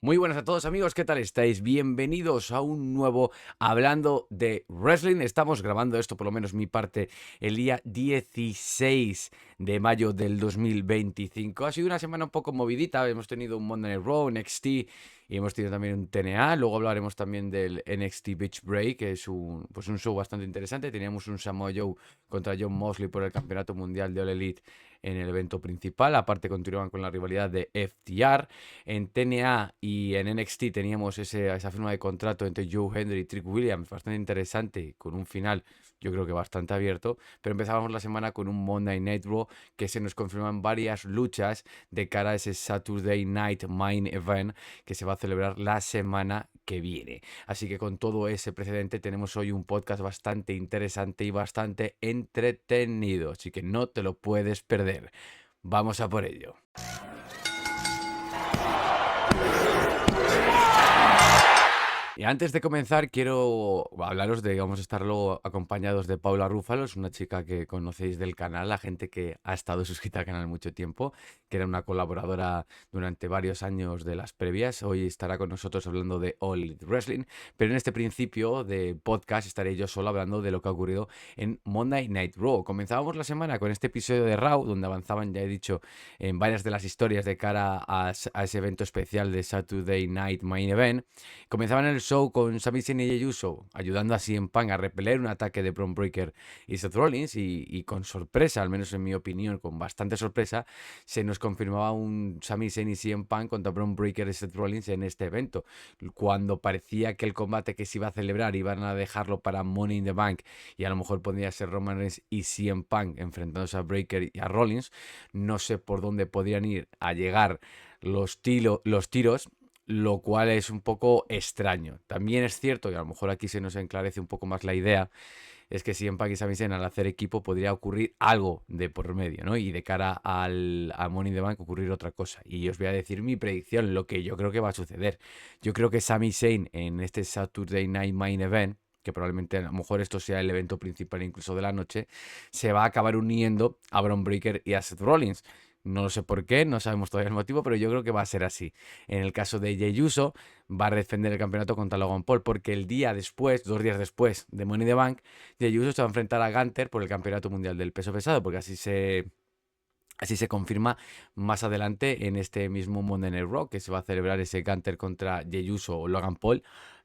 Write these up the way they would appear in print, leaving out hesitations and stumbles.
Muy buenas a todos amigos, ¿qué tal estáis? Bienvenidos a un nuevo Hablando de Wrestling. Estamos grabando esto, por lo menos mi parte, el día 16 de mayo del 2025. Ha sido una semana un poco movidita, hemos tenido un Monday Night Raw, NXT y hemos tenido también un TNA. Luego hablaremos también del NXT Beach Break, que es un show bastante interesante. Teníamos un Samoa Joe contra John Moxley por el Campeonato Mundial de All Elite en el evento principal. Aparte continuaban con la rivalidad de FTR. En TNA y en NXT teníamos esa firma de contrato entre Joe Hendry y Trick Williams, bastante interesante, con un final yo creo que bastante abierto, pero empezábamos la semana con un Monday Night Raw que se nos confirman varias luchas de cara a ese Saturday Night Main Event que se va a celebrar la semana que viene. Así que con todo ese precedente tenemos hoy un podcast bastante interesante y bastante entretenido, así que no te lo puedes perder. Vamos a por ello. Y antes de comenzar, quiero hablaros de que vamos a estar luego acompañados de Paula Rúfalo, es una chica que conocéis del canal, la gente que ha estado suscrita al canal mucho tiempo, que era una colaboradora durante varios años de las previas. Hoy estará con nosotros hablando de All Elite Wrestling, pero en este principio de podcast estaré yo solo hablando de lo que ha ocurrido en Monday Night Raw. Comenzábamos la semana con este episodio de Raw, donde avanzaban, ya he dicho, en varias de las historias de cara a ese evento especial de Saturday Night Main Event. Comenzaban el show con Sami Zayn y Jey Uso ayudando a CM Punk a repeler un ataque de Bron Breakker y Seth Rollins y con sorpresa, al menos en mi opinión, con bastante sorpresa, se nos confirmaba un Sami Zayn y CM Punk contra Bron Breakker y Seth Rollins en este evento. Cuando parecía que el combate que se iba a celebrar iban a dejarlo para Money in the Bank y a lo mejor podría ser Roman Reigns y CM Punk enfrentándose a Breakker y a Rollins, no sé por dónde podrían ir a llegar los tiros, lo cual es un poco extraño. También es cierto, y a lo mejor aquí se nos enclarece un poco más la idea, es que si en Paki Samisen al hacer equipo podría ocurrir algo de por medio, ¿no? Y de cara a Money in the Bank ocurrir otra cosa. Y os voy a decir mi predicción, lo que yo creo que va a suceder. Yo creo que Sami Zayn en este Saturday Night Main Event, que probablemente a lo mejor esto sea el evento principal incluso de la noche, se va a acabar uniendo a Bron Breakker y a Seth Rollins. No lo sé por qué, no sabemos todavía el motivo, pero yo creo que va a ser así. En el caso de Jey Uso, va a defender el campeonato contra Logan Paul, porque el día después, 2 días después de Money in the Bank, Jey Uso se va a enfrentar a Gunter por el campeonato mundial del peso pesado, porque así se confirma más adelante en este mismo Monday Night Raw, que se va a celebrar ese Gunter contra Jey Uso o Logan Paul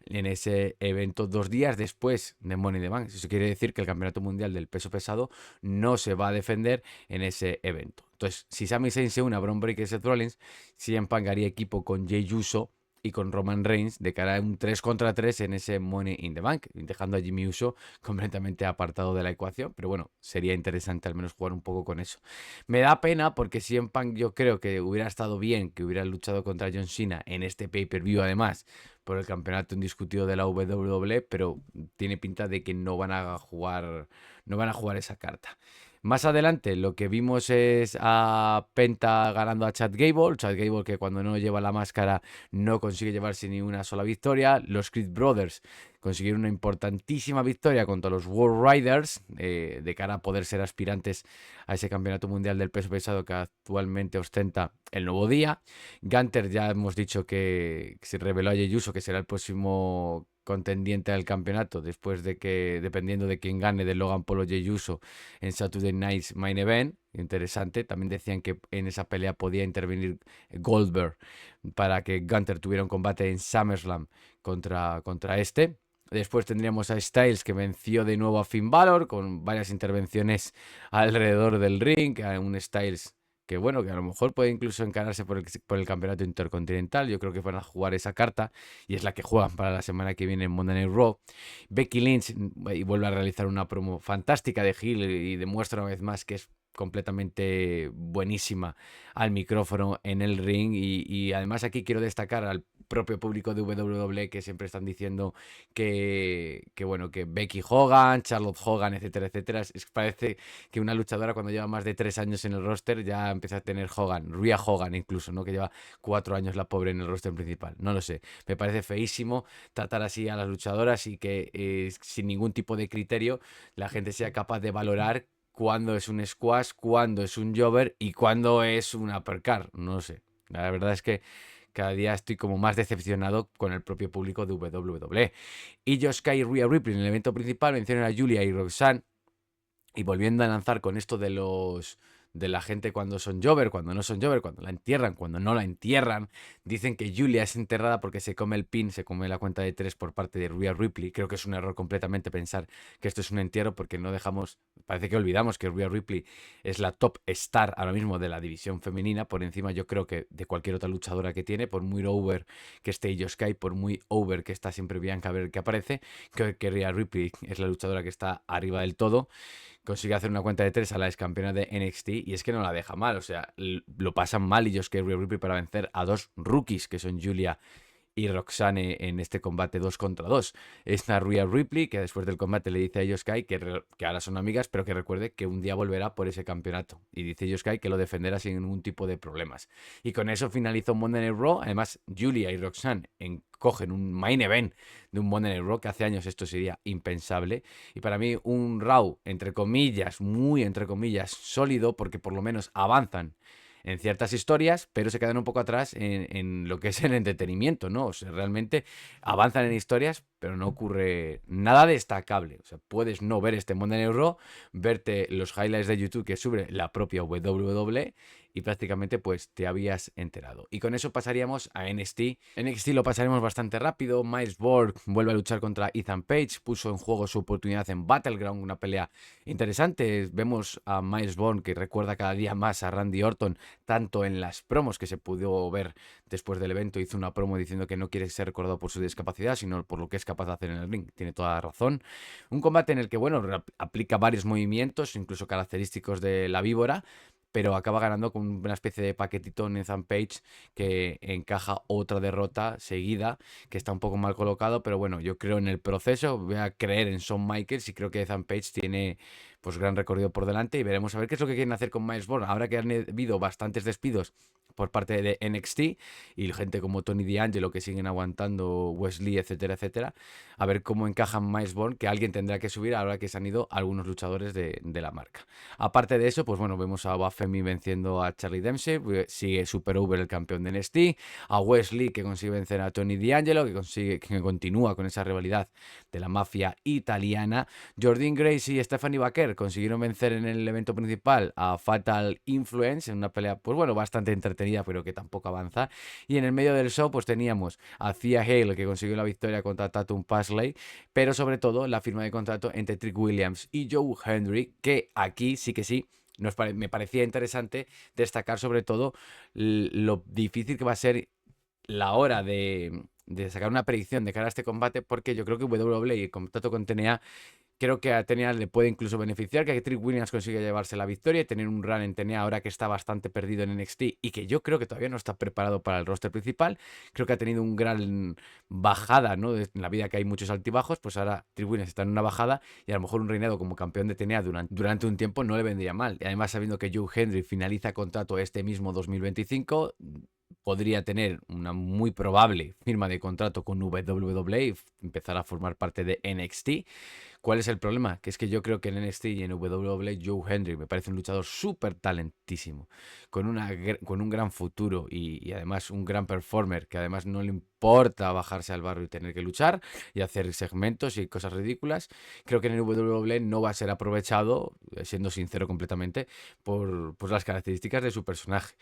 en ese evento 2 días después de Money in the Bank. Eso quiere decir que el campeonato mundial del peso pesado no se va a defender en ese evento. Entonces, si Sami Zayn se une a Bron Breakker y Seth Rollins, CM Punk haría equipo con Jey Uso y con Roman Reigns de cara a un 3 contra 3 en ese Money in the Bank, dejando a Jimmy Uso completamente apartado de la ecuación. Pero bueno, sería interesante al menos jugar un poco con eso. Me da pena porque CM Punk yo creo que hubiera estado bien que hubiera luchado contra John Cena en este pay-per-view además por el campeonato indiscutido de la WWE, pero tiene pinta de que no van a jugar esa carta. Más adelante lo que vimos es a Penta ganando a Chad Gable. Chad Gable que cuando no lleva la máscara no consigue llevarse ni una sola victoria. Los Creed Brothers consiguieron una importantísima victoria contra los World Riders de cara a poder ser aspirantes a ese campeonato mundial del peso pesado que actualmente ostenta el Nuevo Día. Gunter ya hemos dicho que se reveló a Jey Uso que será el próximo contendiente al campeonato después de que, dependiendo de quién gane, de Logan Paul o Jey Uso en Saturday Night's Main Event. Interesante. También decían que en esa pelea podía intervenir Goldberg para que Gunter tuviera un combate en SummerSlam contra este. Después tendríamos a Styles que venció de nuevo a Finn Balor con varias intervenciones alrededor del ring. A un Styles que bueno, que a lo mejor puede incluso encararse por el campeonato intercontinental. Yo creo que van a jugar esa carta y es la que juegan para la semana que viene en Monday Night Raw. Becky Lynch y vuelve a realizar una promo fantástica de heel y demuestra una vez más que es completamente buenísima al micrófono en el ring y además aquí quiero destacar al propio público de WWE que siempre están diciendo que bueno, que Becky Hogan, Charlotte Hogan, etcétera, etcétera. Parece que una luchadora cuando lleva más de 3 años en el roster ya empieza a tener Hogan, Rhea Hogan incluso, ¿no? Que lleva 4 años la pobre en el roster principal. No lo sé, me parece feísimo tratar así a las luchadoras y que sin ningún tipo de criterio la gente sea capaz de valorar cuándo es un squash, cuándo es un jobber y cuándo es un uppercut. No lo sé. La verdad es que cada día estoy como más decepcionado con el propio público de WWE. Io Sky y Rhea Ripley en el evento principal mencionan a Julia y Roxanne. Y volviendo a lanzar con esto de la gente cuando son Jover, cuando no son Jover, cuando la entierran, cuando no la entierran. Dicen que Julia es enterrada porque se come el pin, se come la cuenta de 3 por parte de Rhea Ripley. Creo que es un error completamente pensar que esto es un entierro porque no dejamos, parece que olvidamos que Rhea Ripley es la top star ahora mismo de la división femenina, por encima yo creo que de cualquier otra luchadora que tiene, por muy over que esté Io Sky, por muy over que está siempre Bianca Belair que aparece, creo que Rhea Ripley es la luchadora que está arriba del todo. Consigue hacer una cuenta de 3 a la ex campeona de NXT y es que no la deja mal, o sea, lo pasan mal y Josuke Ripley para vencer a dos rookies que son Julia y Roxanne en este combate 2 contra 2. Está Rhea Ripley, que después del combate le dice a Io Sky que ahora son amigas, pero que recuerde que un día volverá por ese campeonato. Y dice Io Sky que lo defenderá sin ningún tipo de problemas. Y con eso finalizó un Monday Night Raw. Además, Julia y Roxanne cogen un main event de un Monday Night Raw, que hace años esto sería impensable. Y para mí un Raw, entre comillas, muy entre comillas, sólido, porque por lo menos avanzan en ciertas historias, pero se quedan un poco atrás en lo que es el entretenimiento, ¿no? O sea, realmente avanzan en historias, pero no ocurre nada destacable. O sea, puedes no ver este Monday Night Raw, verte los highlights de YouTube que sube la propia WWE y prácticamente pues te habías enterado. Y con eso pasaríamos a NXT. NXT lo pasaremos bastante rápido. Miles Borg vuelve a luchar contra Ethan Page, puso en juego su oportunidad en Battleground, una pelea interesante. Vemos a Miles Borg que recuerda cada día más a Randy Orton, tanto en las promos que se pudo ver después del evento. Hizo una promo diciendo que no quiere ser recordado por su discapacidad, sino por lo que es capaz de hacer en el ring. Tiene toda la razón. Un combate en el que, bueno, aplica varios movimientos, incluso característicos de la víbora, pero acaba ganando con una especie de paquetito en Ethan Page que encaja otra derrota seguida, que está un poco mal colocado, pero bueno, yo creo en el proceso, voy a creer en Shawn Michaels y creo que Ethan Page tiene pues gran recorrido por delante y veremos a ver qué es lo que quieren hacer con Miles Born. Ahora que han habido bastantes despidos por parte de NXT y gente como Tony D'Angelo que siguen aguantando, Wesley, etcétera, etcétera, a ver cómo encajan Miles Born, que alguien tendrá que subir ahora que se han ido algunos luchadores de la marca. Aparte de eso, pues bueno, vemos a Bafemi venciendo a Charlie Dempsey, sigue Super Over el campeón de NXT, a Wesley que consigue vencer a Tony D'Angelo, que continúa con esa rivalidad de la mafia italiana. Jordynne Grace y Stephanie Baker consiguieron vencer en el evento principal a Fatal Influence en una pelea, pues bueno, bastante entretenida, pero que tampoco avanza. Y en el medio del show, pues teníamos a Thea Hale, que consiguió la victoria contra Tatum Pasley, pero sobre todo la firma de contrato entre Trick Williams y Joe Hendry, que aquí sí que sí me parecía interesante destacar sobre todo lo difícil que va a ser la hora de sacar una predicción de cara a este combate, porque yo creo que WWE y el contrato con TNA, creo que a TNA le puede incluso beneficiar que Trick Williams consiga llevarse la victoria y tener un run en TNA ahora que está bastante perdido en NXT y que yo creo que todavía no está preparado para el roster principal. Creo que ha tenido un gran bajada, ¿no? En la vida que hay muchos altibajos, pues ahora Trick Williams está en una bajada y a lo mejor un reinado como campeón de TNA durante un tiempo no le vendría mal. Y además sabiendo que Joe Hendry finaliza contrato este mismo 2025, podría tener una muy probable firma de contrato con WWE y empezar a formar parte de NXT. ¿Cuál es el problema? Que es que yo creo que en NXT y en WWE Joe Hendry me parece un luchador súper talentísimo, con un gran futuro y además un gran performer, que además no le importa bajarse al barro y tener que luchar y hacer segmentos y cosas ridículas. Creo que en el WWE no va a ser aprovechado, siendo sincero completamente, por las características de su personaje.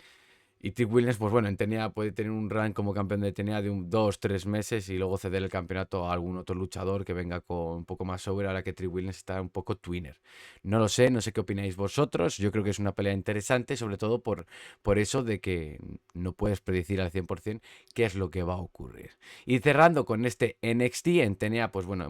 Y Trick Williams, pues bueno, en TNA puede tener un run como campeón de TNA de 2-3 meses y luego ceder el campeonato a algún otro luchador que venga con un poco más sobre, ahora que Trick Williams está un poco twinner. No sé, no sé qué opináis vosotros. Yo creo que es una pelea interesante, sobre todo por eso de que no puedes predecir al 100% qué es lo que va a ocurrir. Y cerrando con este NXT, en TNA, pues bueno,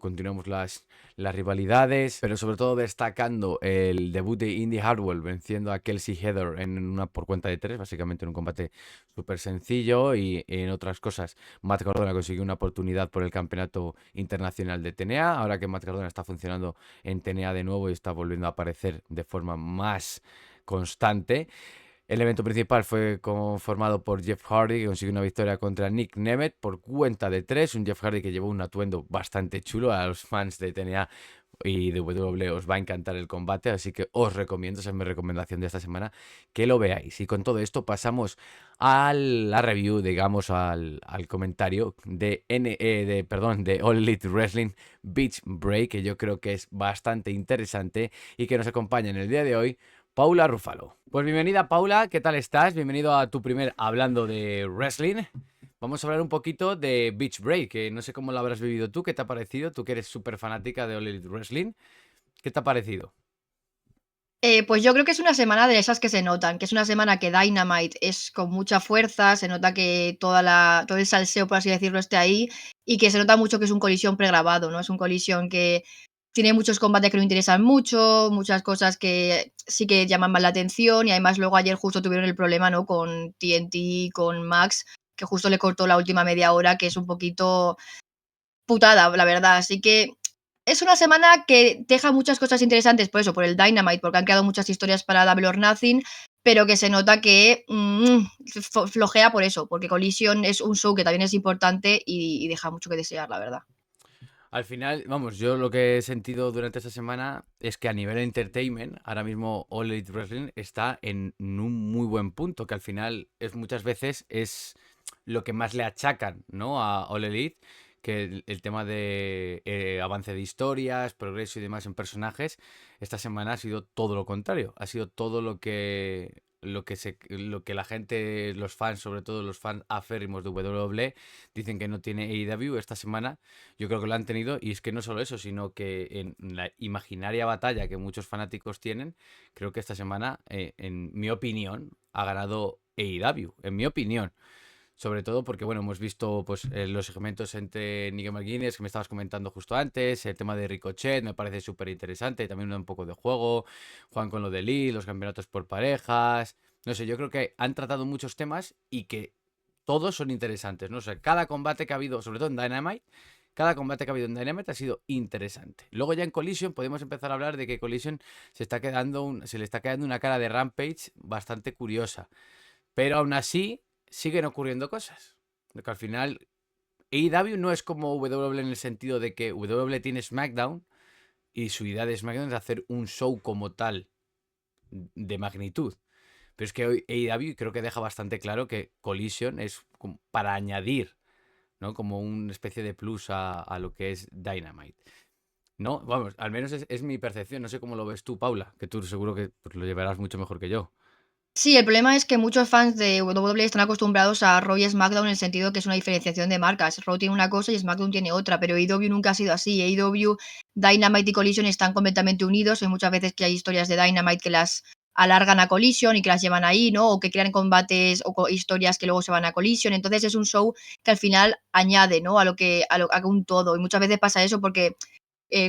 continuamos las rivalidades, pero sobre todo destacando el debut de Indy Hartwell venciendo a Kelsey Heather en una por cuenta de 3, básicamente en un combate súper sencillo. Y en otras cosas, Matt Cardona consiguió una oportunidad por el campeonato internacional de TNA, ahora que Matt Cardona está funcionando en TNA de nuevo y está volviendo a aparecer de forma más constante. El evento principal fue conformado por Jeff Hardy, que consiguió una victoria contra Nick Nemeth por cuenta de 3. Un Jeff Hardy que llevó un atuendo bastante chulo. A los fans de TNA y de WWE os va a encantar el combate, así que os recomiendo, esa es mi recomendación de esta semana, que lo veáis. Y con todo esto pasamos a la review, digamos, al comentario de All Elite Wrestling Beach Break, que yo creo que es bastante interesante y que nos acompaña en el día de hoy Paula Rufalo. Pues bienvenida, Paula, ¿qué tal estás? Bienvenido a tu primer Hablando de Wrestling. Vamos a hablar un poquito de Beach Break, que no sé cómo lo habrás vivido tú, ¿qué te ha parecido? Tú que eres súper fanática de All Elite Wrestling, ¿qué te ha parecido? Pues yo creo que es una semana de esas que se notan, que es una semana que Dynamite es con mucha fuerza, se nota que todo el salseo, por así decirlo, esté ahí, y que se nota mucho que es un colisión pregrabado, ¿no? Es un colisión que tiene muchos combates que no interesan mucho, muchas cosas que sí que llaman más la atención, y además luego ayer justo tuvieron el problema, ¿no? Con TNT, con Max, que justo le cortó la última media hora, que es un poquito putada, la verdad. Así que es una semana que deja muchas cosas interesantes, por eso, por el Dynamite, porque han creado muchas historias para Double or Nothing, pero que se nota que flojea por eso, porque Collision es un show que también es importante y deja mucho que desear, la verdad. Al final, vamos, yo lo que he sentido durante esta semana es que a nivel entertainment, ahora mismo All Elite Wrestling está en un muy buen punto, que al final es muchas veces es lo que más le achacan, ¿no? A All Elite, que el tema de avance de historias, progreso y demás en personajes, esta semana ha sido todo lo contrario, ha sido todo lo que la gente, los fans, sobre todo los fans aférrimos de WWE, dicen que no tiene AEW esta semana. Yo creo que lo han tenido, y es que no solo eso, sino que en la imaginaria batalla que muchos fanáticos tienen, creo que esta semana, en mi opinión, ha ganado AEW, en mi opinión. Sobre todo porque, bueno, hemos visto pues los segmentos entre Nigel McGuinness que me estabas comentando justo antes, el tema de Ricochet me parece súper interesante, también un poco de juego, Juan con lo de Lee, los campeonatos por parejas, no sé, yo creo que han tratado muchos temas y que todos son interesantes, ¿no? O sea, cada combate que ha habido, sobre todo en Dynamite, cada combate que ha habido en Dynamite ha sido interesante. Luego ya en Collision podemos empezar a hablar de que Collision se le está quedando una cara de Rampage bastante curiosa. Pero aún así siguen ocurriendo cosas. Porque al final AEW no es como WWE en el sentido de que WWE tiene SmackDown y su idea de SmackDown es hacer un show como tal de magnitud. Pero es que hoy AEW creo que deja bastante claro que Collision es para añadir, ¿no? Como una especie de plus a lo que es Dynamite. No, vamos, al menos es mi percepción. No sé cómo lo ves tú, Paula, que tú seguro que pues, lo llevarás mucho mejor que yo. Sí, el problema es que muchos fans de WWE están acostumbrados a Raw y SmackDown en el sentido que es una diferenciación de marcas. Raw tiene una cosa y SmackDown tiene otra, pero AEW nunca ha sido así. AEW, Dynamite y Collision están completamente unidos. Hay muchas veces que hay historias de Dynamite que las alargan a Collision y que las llevan ahí, ¿no? O que crean combates o historias que luego se van a Collision. Entonces es un show que al final añade, ¿no? A un todo. Y muchas veces pasa eso porque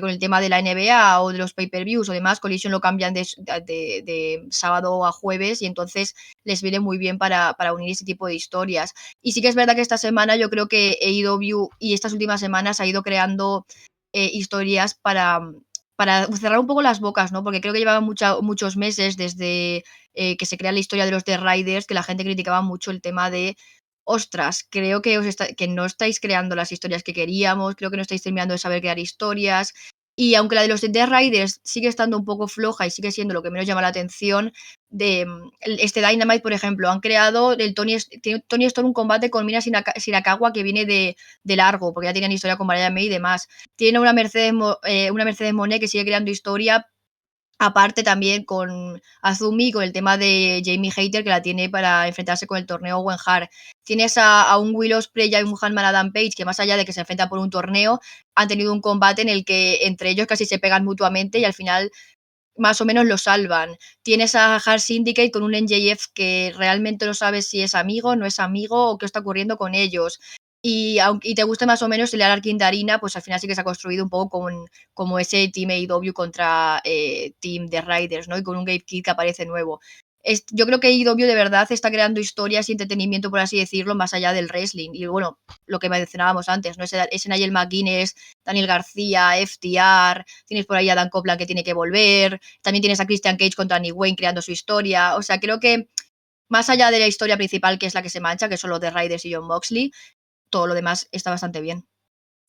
con el tema de la NBA o de los pay-per-views o demás, Collision lo cambian de sábado a jueves y entonces les viene muy bien para unir ese tipo de historias. Y sí que es verdad que esta semana yo creo que AEW y estas últimas semanas ha ido creando historias para cerrar un poco las bocas, ¿no? Porque creo que llevaban muchos meses desde que se crea la historia de los The Riders, que la gente criticaba mucho el tema de ostras, creo que, que no estáis creando las historias que queríamos, creo que no estáis terminando de saber crear historias. Y aunque la de los Death Riders sigue estando un poco floja y sigue siendo lo que menos llama la atención, este Dynamite, por ejemplo, han creado Tony Storm un combate con Mina Shirakawa que viene de largo, porque ya tenían historia con Mariah May y demás. Tiene una Mercedes Moné que sigue creando historia. Aparte también con Azumi, con el tema de Jamie Hayter, que la tiene para enfrentarse con el torneo Owen Hart. Tienes a un Will Ospreay y a un Hanman Adam Page, que más allá de que se enfrentan por un torneo, han tenido un combate en el que entre ellos casi se pegan mutuamente y al final más o menos lo salvan. Tienes a Hard Syndicate con un NJF que realmente no sabes si es amigo, no es amigo o qué está ocurriendo con ellos. Y aunque te guste más o menos el Alar Quintarina, pues al final sí que se ha construido un poco como ese Team AEW contra Team The Riders, ¿no? Y con un Gabe Kidd que aparece nuevo. Yo creo que AEW de verdad está creando historias y entretenimiento, por así decirlo, más allá del wrestling. Y bueno, lo que mencionábamos antes, ¿no? Ese Nigel McGuinness, Daniel García, FTR, tienes por ahí a Dan Copeland que tiene que volver, también tienes a Christian Cage contra Danny Wayne creando su historia. O sea, creo que más allá de la historia principal, que es la que se mancha, que son los de Riders y John Moxley, todo lo demás está bastante bien.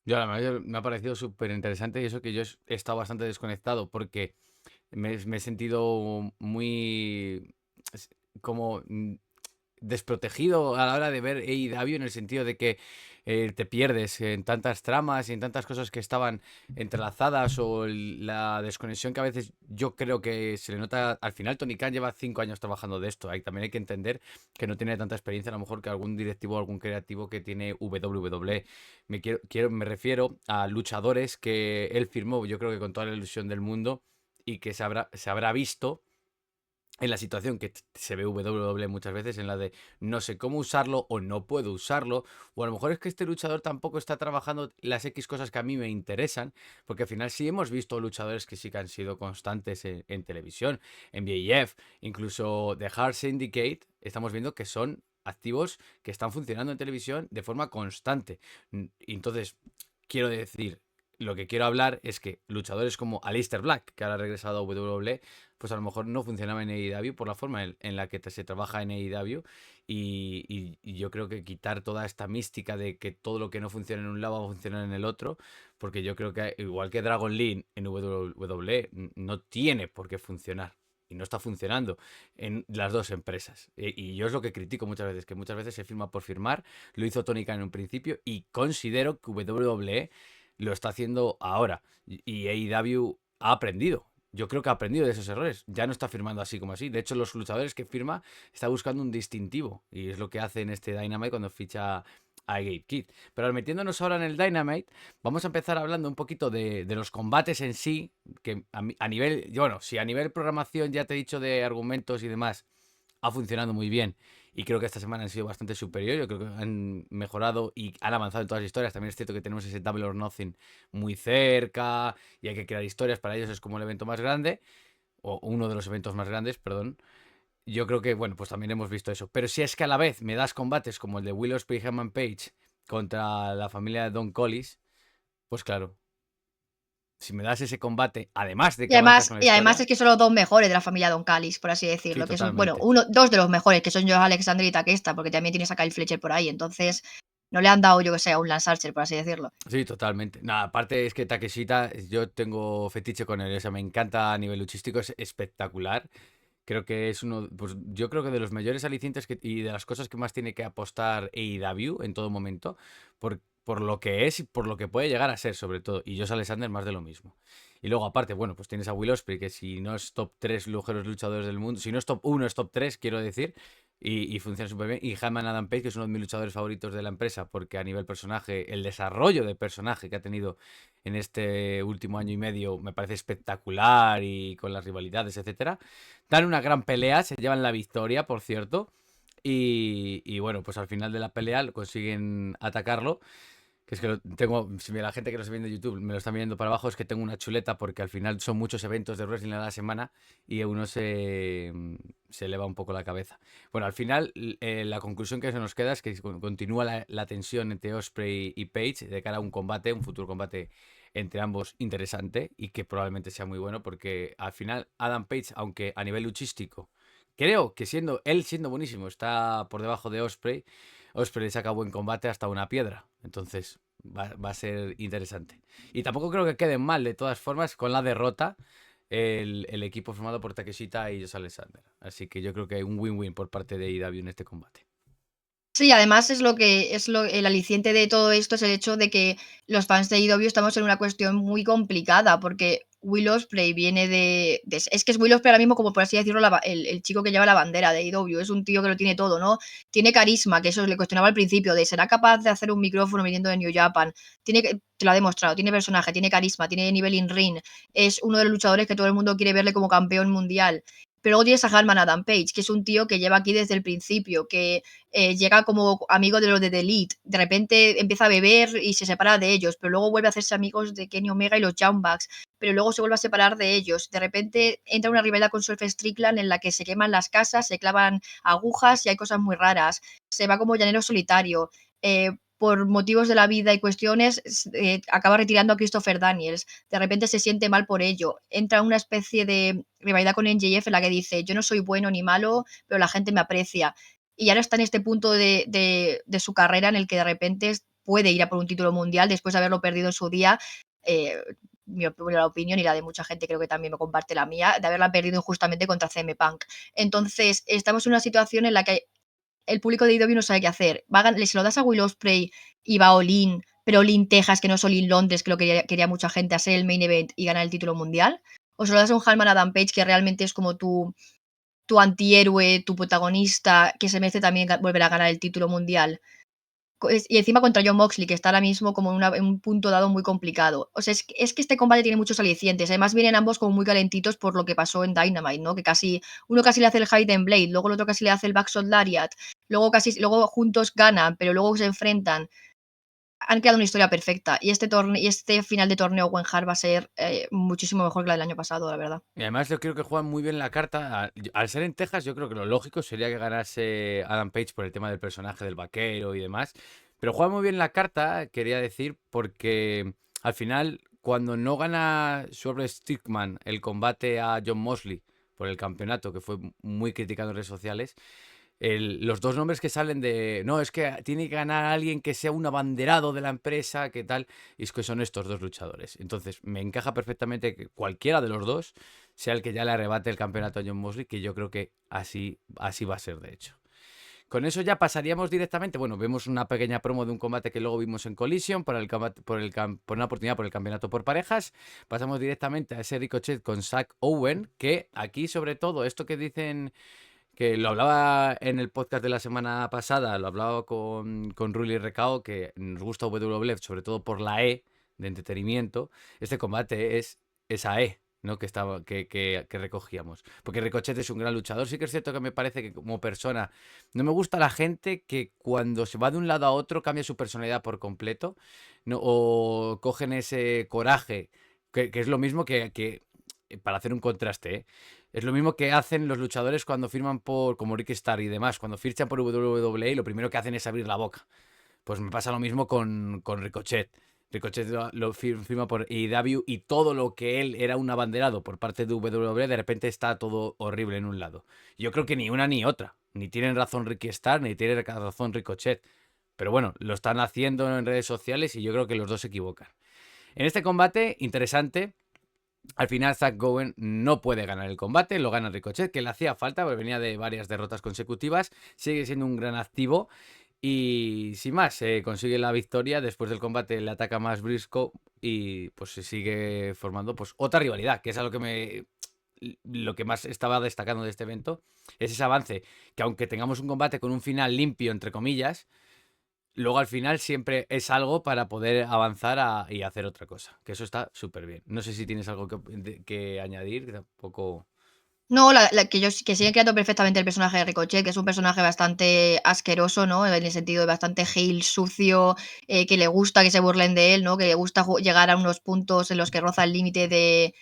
Yo, la verdad, me ha parecido súper interesante y eso que yo he estado bastante desconectado porque me he sentido muy es- como desprotegido a la hora de ver AEW en el sentido de que te pierdes en tantas tramas y en tantas cosas que estaban entrelazadas o la desconexión que a veces yo creo que se le nota. Al final Tony Khan lleva 5 años trabajando de esto. También hay que entender que no tiene tanta experiencia a lo mejor que algún directivo o algún creativo que tiene WWE. Me refiero a luchadores que él firmó, yo creo que con toda la ilusión del mundo y que se habrá visto en la situación que se ve WWE muchas veces, en la de no sé cómo usarlo o no puedo usarlo, o a lo mejor es que este luchador tampoco está trabajando las X cosas que a mí me interesan, porque al final sí hemos visto luchadores que sí que han sido constantes en televisión, en BAF, incluso The Hard Syndicate, estamos viendo que son activos que están funcionando en televisión de forma constante. Entonces, quiero decir, lo que quiero hablar es que luchadores como Aleister Black, que ahora ha regresado a WWE, pues a lo mejor no funcionaba en AEW por la forma en la que se trabaja en AEW y yo creo que quitar toda esta mística de que todo lo que no funciona en un lado va a funcionar en el otro, porque yo creo que igual que Dragon Lee en WWE no tiene por qué funcionar. Y no está funcionando en las dos empresas. Y yo es lo que critico muchas veces, que muchas veces se firma por firmar. Lo hizo Tony Khan en un principio y considero que WWE lo está haciendo ahora. Y AEW ha aprendido. Yo creo que ha aprendido de esos errores. Ya no está firmando así como así. De hecho, los luchadores que firma está buscando un distintivo. Y es lo que hace en este Dynamite cuando ficha a Gabe Kidd. Pero metiéndonos ahora en el Dynamite, vamos a empezar hablando un poquito de los combates en sí. Que a nivel, bueno, si a nivel programación ya te he dicho de argumentos y demás, ha funcionado muy bien. Y creo que esta semana han sido bastante superior. Yo creo que han mejorado y han avanzado en todas las historias. También es cierto que tenemos ese Double or Nothing muy cerca y hay que crear historias. Para ellos es como el evento más grande, o uno de los eventos más grandes, perdón. Yo creo que, bueno, pues también hemos visto eso. Pero si es que a la vez me das combates como el de Will Ospreay y Hangman Page contra la familia de Don Collis, pues claro, si me das ese combate, además de Y que avanzas además, con la y además historia, es que son los dos mejores de la familia Don Callis, por así sí, decirlo, que son, bueno, totalmente. dos de los mejores, que son Joe Alexander y Takeshita, porque también tienes a Kyle Fletcher por ahí, entonces no le han dado, yo que sé, a un Lance Archer, por así decirlo. Sí, totalmente. Nada, aparte es que Takeshita, yo tengo fetiche con él, o sea, me encanta a nivel luchístico, es espectacular. Creo que es uno, pues yo creo que de los mayores alicientes y de las cosas que más tiene que apostar AEW en todo momento, por lo que es y por lo que puede llegar a ser, sobre todo. Y Josh Alexander más de lo mismo. Y luego, aparte, bueno, pues tienes a Will Ospreay, que si no es top 3 lujeros luchadores del mundo, si no es top 1 es top 3 quiero decir, y funciona súper bien. Y Hangman Adam Page, que es uno de mis luchadores favoritos de la empresa, porque a nivel personaje, el desarrollo de personaje que ha tenido en este último año y medio me parece espectacular y con las rivalidades, etcétera. Dan una gran pelea, se llevan la victoria, por cierto. Y bueno, pues al final de la pelea consiguen atacarlo. Que es que tengo, si la gente que lo está viendo en YouTube me lo está viendo para abajo, es que tengo una chuleta porque al final son muchos eventos de wrestling a la semana y a uno se eleva un poco la cabeza. Bueno, al final la conclusión que se nos queda es que continúa la tensión entre Osprey y Page de cara a un combate, un futuro combate entre ambos interesante y que probablemente sea muy bueno porque al final Adam Page, aunque a nivel luchístico, creo que siendo buenísimo, está por debajo de Osprey. Osprey le saca buen combate hasta una piedra. Entonces va a ser interesante. Y tampoco creo que queden mal, de todas formas, con la derrota el equipo formado por Takeshita y Josh Alexander. Así que yo creo que hay un win-win por parte de IW en este combate. Sí, además el aliciente de todo esto es el hecho de que los fans de AEW estamos en una cuestión muy complicada, porque Will Ospreay viene es que es Will Ospreay ahora mismo, como por así decirlo, el chico que lleva la bandera de AEW, es un tío que lo tiene todo, ¿no? Tiene carisma, que eso le cuestionaba al principio, de ¿será capaz de hacer un micrófono viniendo de New Japan? Te lo ha demostrado, tiene personaje, tiene carisma, tiene nivel in ring, es uno de los luchadores que todo el mundo quiere verle como campeón mundial. Pero luego tienes a Hangman Adam Page, que es un tío que lleva aquí desde el principio, que llega como amigo de los de The Elite, de repente empieza a beber y se separa de ellos, pero luego vuelve a hacerse amigos de Kenny Omega y los Young Bucks, pero luego se vuelve a separar de ellos, de repente entra una rivalidad con Surf Strickland en la que se queman las casas, se clavan agujas y hay cosas muy raras, se va como llanero solitario, por motivos de la vida y cuestiones, acaba retirando a Christopher Daniels. De repente se siente mal por ello. Entra una especie de rivalidad con NJF en la que dice: yo no soy bueno ni malo, pero la gente me aprecia. Y ahora está en este punto de su carrera en el que de repente puede ir a por un título mundial después de haberlo perdido en su día. La opinión y la de mucha gente creo que también me comparte la mía, de haberla perdido injustamente contra CM Punk. Entonces, estamos en una situación en la que el público de IW no sabe qué hacer. Se lo das a Will Ospreay y va All-In, pero All-In Texas, que no es All-In Londres, que lo quería mucha gente, a ser el main event y ganar el título mundial. O se lo das a un Hallman Adam Page, que realmente es como tu antihéroe, tu protagonista, que se merece también volver a ganar el título mundial. Y encima contra Jon Moxley, que está ahora mismo como en un punto dado muy complicado. O sea, es que este combate tiene muchos alicientes. Además, vienen ambos como muy calentitos por lo que pasó en Dynamite, ¿no? Que uno casi le hace el Hidden Blade, luego el otro casi le hace el Backshot Lariat, luego juntos ganan, pero luego se enfrentan. Han creado una historia perfecta. Y este final de torneo Owen Hart va a ser muchísimo mejor que la del año pasado, la verdad. Y además yo creo que juegan muy bien la carta. Al ser en Texas, yo creo que lo lógico sería que ganase Adam Page por el tema del personaje del vaquero y demás. Pero juega muy bien la carta, quería decir, porque al final, cuando no gana Swerve Strickland el combate a Jon Moxley por el campeonato, que fue muy criticado en redes sociales, los dos nombres que salen de, no, es que tiene que ganar a alguien que sea un abanderado de la empresa, que tal, y es que son estos dos luchadores. Entonces, me encaja perfectamente que cualquiera de los dos sea el que ya le arrebate el campeonato a Jon Moxley, que yo creo que así va a ser, de hecho. Con eso ya pasaríamos directamente. Bueno, vemos una pequeña promo de un combate que luego vimos en Collision por una oportunidad por el campeonato por parejas. Pasamos directamente a ese Ricochet con Zack Owen, que aquí, sobre todo, esto que dicen que lo hablaba en el podcast de la semana pasada, lo hablaba con Rully Recao, que nos gusta WWE, sobre todo por la E de entretenimiento. Este combate es esa E, ¿no? Que recogíamos. Porque Ricochet es un gran luchador. Sí que es cierto que me parece que como persona no me gusta la gente que cuando se va de un lado a otro cambia su personalidad por completo, ¿no? O cogen ese coraje, que es lo mismo que para hacer un contraste, ¿eh? Es lo mismo que hacen los luchadores cuando firman como Ricky Starr y demás. Cuando fichan por WWE, lo primero que hacen es abrir la boca. Pues me pasa lo mismo con Ricochet. Ricochet lo firma por AEW y todo lo que él era un abanderado por parte de WWE, de repente está todo horrible en un lado. Yo creo que ni una ni otra. Ni tienen razón Ricky Starr, ni tiene razón Ricochet. Pero bueno, lo están haciendo en redes sociales y yo creo que los dos se equivocan. En este combate, interesante, al final Zack Owen no puede ganar el combate, lo gana Ricochet, que le hacía falta porque venía de varias derrotas consecutivas, sigue siendo un gran activo y sin más, consigue la victoria. Después del combate le ataca más Briscoe y pues se sigue formando pues otra rivalidad, que es a lo que más estaba destacando de este evento, es ese avance, que aunque tengamos un combate con un final limpio, entre comillas, luego al final siempre es algo para poder avanzar y hacer otra cosa. Que eso está súper bien. No sé si tienes algo que añadir, que tampoco... No, que siguen creando perfectamente el personaje de Ricochet, que es un personaje bastante asqueroso, ¿no? En el sentido de bastante heel, sucio, que le gusta que se burlen de él, ¿no? Que le gusta llegar a unos puntos en los que roza el límite de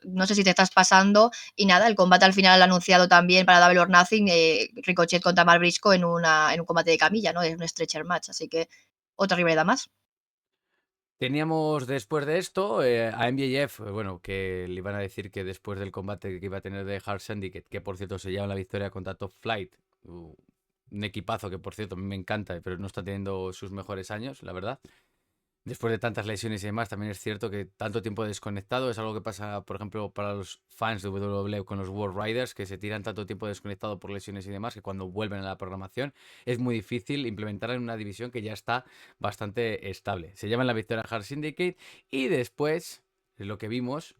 no sé si te estás pasando. Y nada, el combate al final anunciado también para Double or Nothing, Ricochet contra Mark Briscoe en un combate de camilla, ¿no? Es un stretcher match, así que otra rivalidad más. Teníamos después de esto a MJF, bueno, que le iban a decir que después del combate que iba a tener de Hard Syndicate, que por cierto se lleva la victoria contra Top Flight, un equipazo que por cierto a mí me encanta, pero no está teniendo sus mejores años, la verdad. Después de tantas lesiones y demás, también es cierto que tanto tiempo desconectado es algo que pasa, por ejemplo, para los fans de WWE con los World Riders, que se tiran tanto tiempo desconectado por lesiones y demás, que cuando vuelven a la programación es muy difícil implementar en una división que ya está bastante estable. Se llaman la victoria Hard Syndicate y después, lo que vimos,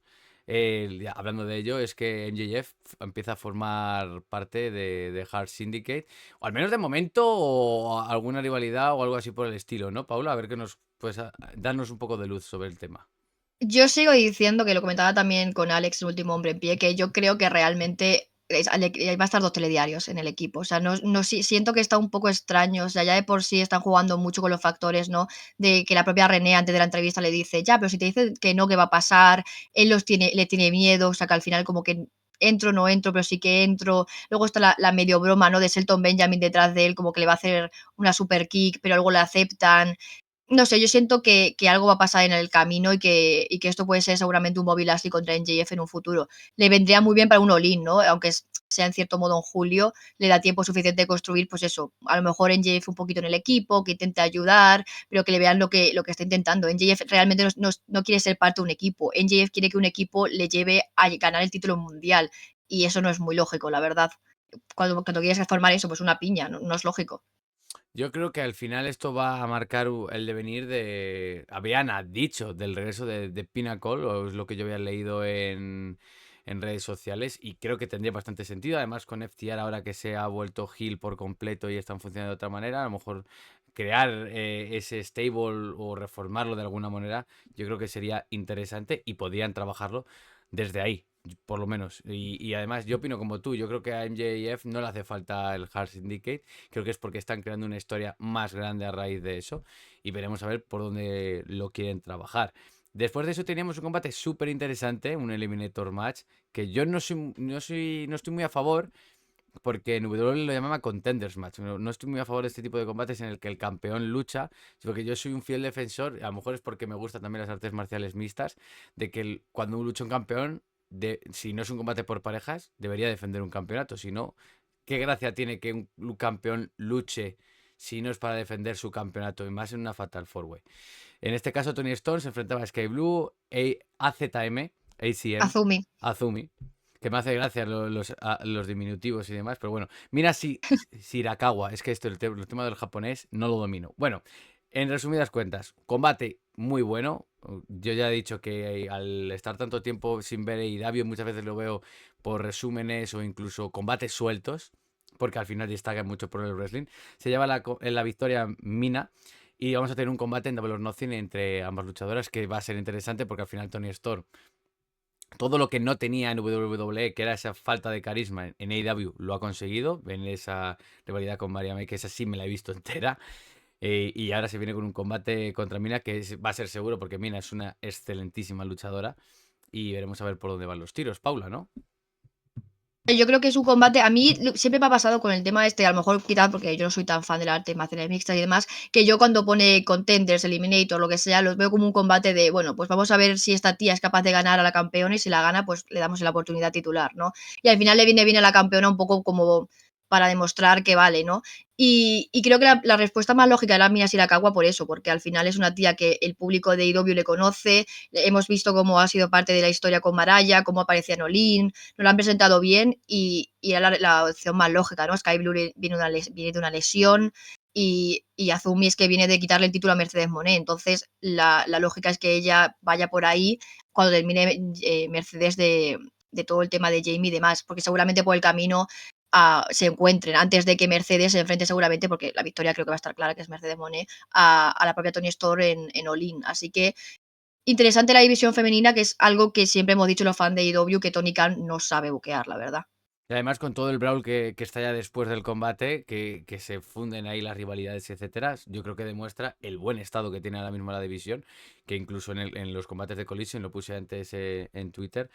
hablando de ello, es que MJF empieza a formar parte de Hard Syndicate, o al menos de momento, o alguna rivalidad o algo así por el estilo, ¿no, Paula? A ver qué nos pues darnos un poco de luz sobre el tema. Yo sigo diciendo, que lo comentaba también con Alex, el último hombre en pie, que yo creo que realmente va a estar 2 telediarios en el equipo. O sea, siento que está un poco extraño. O sea, ya de por sí están jugando mucho con los factores, ¿no? De que la propia René antes de la entrevista le dice, ya, pero si te dice que no, ¿qué va a pasar? Él le tiene miedo, o sea, que al final como que entro, no entro, pero sí que entro. Luego está la medio broma, ¿no? De Shelton Benjamin detrás de él, como que le va a hacer una super kick, pero luego le aceptan. no sé, yo siento que algo va a pasar en el camino y que esto puede ser seguramente un móvil así contra MJF en un futuro. Le vendría muy bien para un all-in, ¿no? Aunque sea en cierto modo en julio, le da tiempo suficiente de construir, pues eso, a lo mejor MJF un poquito en el equipo, que intente ayudar, pero que le vean lo que está intentando. MJF realmente no quiere ser parte de un equipo. MJF quiere que un equipo le lleve a ganar el título mundial y eso no es muy lógico, la verdad. Cuando quieres formar eso, pues una piña, no es lógico. Yo creo que al final esto va a marcar el devenir de, habían dicho, del regreso de Pinnacle, o es lo que yo había leído en redes sociales, y creo que tendría bastante sentido. Además, con FTR ahora que se ha vuelto heel por completo y están funcionando de otra manera, a lo mejor crear ese stable o reformarlo de alguna manera, yo creo que sería interesante y podrían trabajarlo desde ahí, por lo menos. Y además, yo opino como tú, yo creo que a MJF no le hace falta el Hard Syndicate. Creo que es porque están creando una historia más grande a raíz de eso. Y veremos a ver por dónde lo quieren trabajar. Después de eso teníamos un combate súper interesante, un Eliminator Match, que yo no estoy muy a favor, porque en WWE lo llamaba Contenders Match. No estoy muy a favor de este tipo de combates en el que el campeón lucha, porque yo soy un fiel defensor, a lo mejor es porque me gustan también las artes marciales mixtas, de que cuando lucha un campeón, si no es un combate por parejas, debería defender un campeonato. Si no, ¿qué gracia tiene que un campeón luche si no es para defender su campeonato? Y más en una Fatal 4-Way. En este caso, Tony Storm se enfrentaba a Sky Blue, AZM, ACM, Azumi. Azumi, que me hace gracia los diminutivos y demás, pero bueno. Mira si Shirakawa, es que esto, el tema del japonés, no lo domino. Bueno, en resumidas cuentas, combate muy bueno. Yo ya he dicho que al estar tanto tiempo sin ver AEW, muchas veces lo veo por resúmenes o incluso combates sueltos, porque al final destaca mucho por el wrestling. Se lleva la victoria Mina. Y vamos a tener un combate en Double or Nothing entre ambas luchadoras que va a ser interesante porque al final Tony Storm, todo lo que no tenía en WWE, que era esa falta de carisma en AEW, lo ha conseguido. En esa rivalidad con Maria May, que esa sí me la he visto entera. Y ahora se viene con un combate contra Mina que va a ser seguro porque Mina es una excelentísima luchadora. Y veremos a ver por dónde van los tiros, Paula, ¿no? Yo creo que es un combate. A mí siempre me ha pasado con el tema este, a lo mejor quizás porque yo no soy tan fan del arte marciales mixtas y demás, que yo cuando pone Contenders, Eliminator, lo que sea, los veo como un combate de, bueno, pues vamos a ver si esta tía es capaz de ganar a la campeona y si la gana, pues le damos la oportunidad titular, ¿no? Y al final le viene bien a la campeona un poco como para demostrar que vale, ¿no? Y creo que la respuesta más lógica era Mina Shirakawa por eso, porque al final es una tía que el público de IW le conoce, hemos visto cómo ha sido parte de la historia con Maraya, cómo aparecía en Olin, nos lo han presentado bien y era la opción más lógica, ¿no? Sky Blue viene de una lesión y Azumi es que viene de quitarle el título a Mercedes Moné. Entonces, la lógica es que ella vaya por ahí cuando termine Mercedes de todo el tema de Jamie y demás, porque seguramente por el camino se encuentren antes de que Mercedes se enfrente seguramente, porque la victoria creo que va a estar clara, que es Mercedes Moné, a la propia Tony Storm en Olin. Así que interesante la división femenina, que es algo que siempre hemos dicho los fans de IW, que Tony Khan no sabe buquear, la verdad. Y además con todo el brawl que está ya después del combate, que se funden ahí las rivalidades, etcétera, yo creo que demuestra el buen estado que tiene ahora mismo la división, que incluso en los combates de Collision, lo puse antes en Twitter,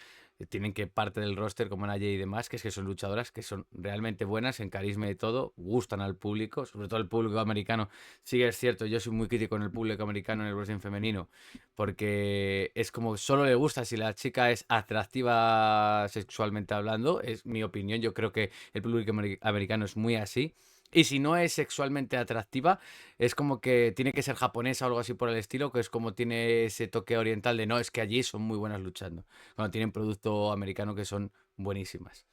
tienen que parte del roster como Naya y demás, que es que son luchadoras que son realmente buenas en carisma y todo, gustan al público, sobre todo al público americano. Sí es cierto, yo soy muy crítico con el público americano en el wrestling femenino, porque es como solo le gusta si la chica es atractiva sexualmente hablando, es mi opinión, yo creo que el público americano es muy así. Y si no es sexualmente atractiva, es como que tiene que ser japonesa o algo así por el estilo, que es como tiene ese toque oriental de no, es que allí son muy buenas luchando, cuando tienen producto americano que son buenísimas.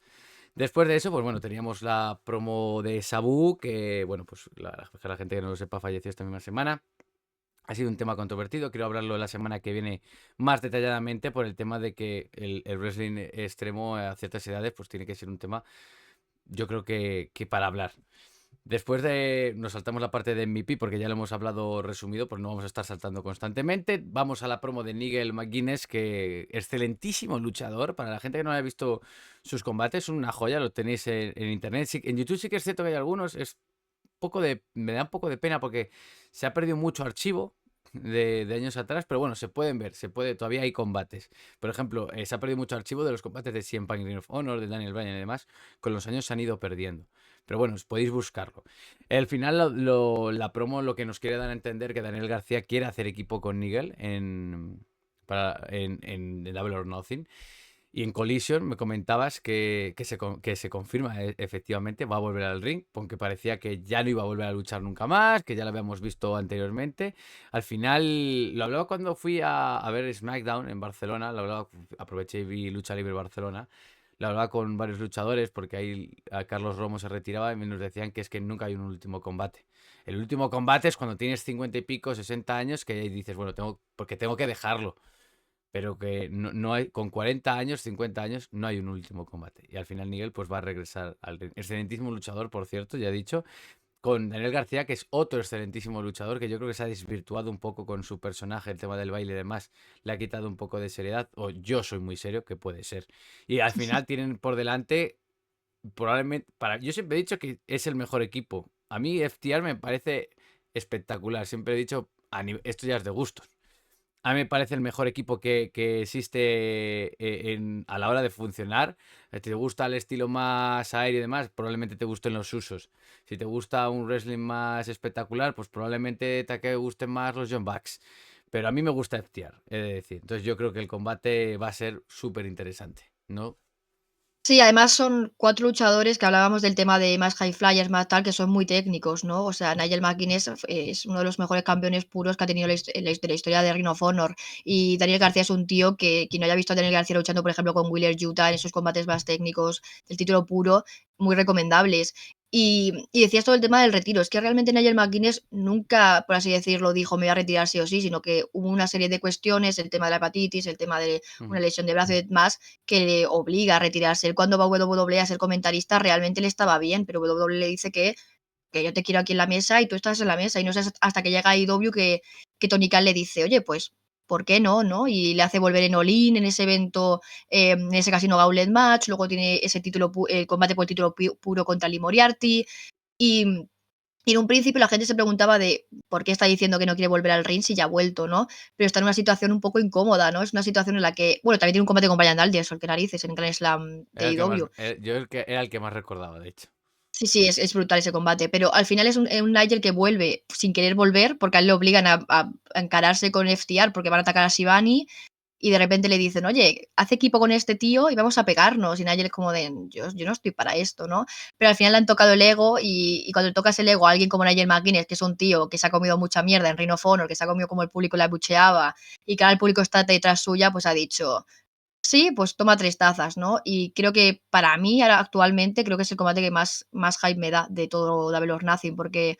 Después de eso, pues bueno, teníamos la promo de Sabu, que bueno, pues la gente que no lo sepa falleció esta misma semana. Ha sido un tema controvertido, quiero hablarlo la semana que viene más detalladamente por el tema de que el wrestling extremo a ciertas edades pues tiene que ser un tema, yo creo que para hablar. Después de, nos saltamos la parte de MVP porque ya lo hemos hablado resumido, pues no vamos a estar saltando constantemente. Vamos a la promo de Nigel McGuinness, que excelentísimo luchador. Para la gente que no haya visto sus combates, una joya, lo tenéis en internet. En YouTube sí que es cierto que hay algunos, me da un poco de pena porque se ha perdido mucho archivo. de años atrás, pero bueno, se pueden ver, todavía hay combates. Por ejemplo, se ha perdido mucho archivo de los combates de CM Punk y Ring of Honor, de Daniel Bryan y demás, con los años se han ido perdiendo. Pero bueno, podéis buscarlo. Al final, la promo lo que nos quiere dar a entender que Daniel García quiere hacer equipo con Nigel en Double or Nothing. Y en Collision me comentabas que se confirma, efectivamente, va a volver al ring, porque parecía que ya no iba a volver a luchar nunca más, que ya lo habíamos visto anteriormente. Al final, lo hablaba cuando fui a ver SmackDown en Barcelona, aproveché y vi Lucha Libre Barcelona. Lo hablaba con varios luchadores, porque ahí a Carlos Romo se retiraba y nos decían que es que nunca hay un último combate. El último combate es cuando tienes 50 y pico, 60 años, que dices, bueno, porque tengo que dejarlo, pero que no hay, con 40 años, 50 años, no hay un último combate. Y al final Miguel pues va a regresar al ring. Excelentísimo luchador, por cierto, ya he dicho, con Daniel García, que es otro excelentísimo luchador, que yo creo que se ha desvirtuado un poco con su personaje, el tema del baile y demás, le ha quitado un poco de seriedad, o yo soy muy serio, que puede ser. Y al final tienen por delante, probablemente, yo siempre he dicho que es el mejor equipo. A mí FTR me parece espectacular, siempre he dicho, esto ya es de gustos. A mí me parece el mejor equipo que existe a la hora de funcionar. Si te gusta el estilo más aéreo y demás, probablemente te gusten los usos. Si te gusta un wrestling más espectacular, pues probablemente te gusten más los John Bucks. Pero a mí me gusta FTR, he de decir. Entonces yo creo que el combate va a ser súper interesante, ¿no? Sí, además son 4 luchadores que hablábamos del tema de más high flyers, más tal, que son muy técnicos, ¿no? O sea, Nigel McGuinness es uno de los mejores campeones puros que ha tenido de la historia de Ring of Honor. Y Daniel García es un tío que quien no haya visto a Daniel García luchando, por ejemplo, con Wheeler Yuta en esos combates más técnicos del título puro, muy recomendables. Y decías todo el tema del retiro. Es que realmente Nigel McGuinness nunca, por así decirlo, dijo me voy a retirar sí o sí, sino que hubo una serie de cuestiones, el tema de la hepatitis, el tema de una Ujú. lesión de brazo y demás, que le obliga a retirarse. Él cuando va a WWE a ser comentarista realmente le estaba bien, pero WWE le dice que yo te quiero aquí en la mesa y tú estás en la mesa. Y no sé hasta que llega IW que Tony Khan le dice, oye, pues, ¿por qué no? ¿No? Y le hace volver en All-In, en ese evento, en ese Casino Gauntlet Match. Luego tiene ese título, el combate por el título puro contra Lee Moriarty. Y y en un principio la gente se preguntaba de por qué está diciendo que no quiere volver al ring si ya ha vuelto, ¿no? Pero está en una situación un poco incómoda, ¿no? Es una situación en la que, bueno, también tiene un combate con Bryan Danielson, que narices, en Grand Slam de Era el que más, IW. era el que más recordaba, de hecho. Sí, sí, es brutal ese combate, pero al final es un Nigel que vuelve sin querer volver, porque a él le obligan a encararse con FTR porque van a atacar a Shivani, y de repente le dicen, oye, haz equipo con este tío y vamos a pegarnos. Y Nigel es como de, yo no estoy para esto, ¿no? Pero al final le han tocado el ego y cuando le tocas el ego a alguien como Nigel McGuinness, que es un tío que se ha comido mucha mierda en Ring of Honor, que se ha comido como el público la bucheaba y que ahora el público está detrás suya, pues ha dicho, sí, pues toma 3 tazas, ¿no? Y creo que para mí, ahora actualmente, creo que es el combate que más hype me da de todo Double or Nothing, porque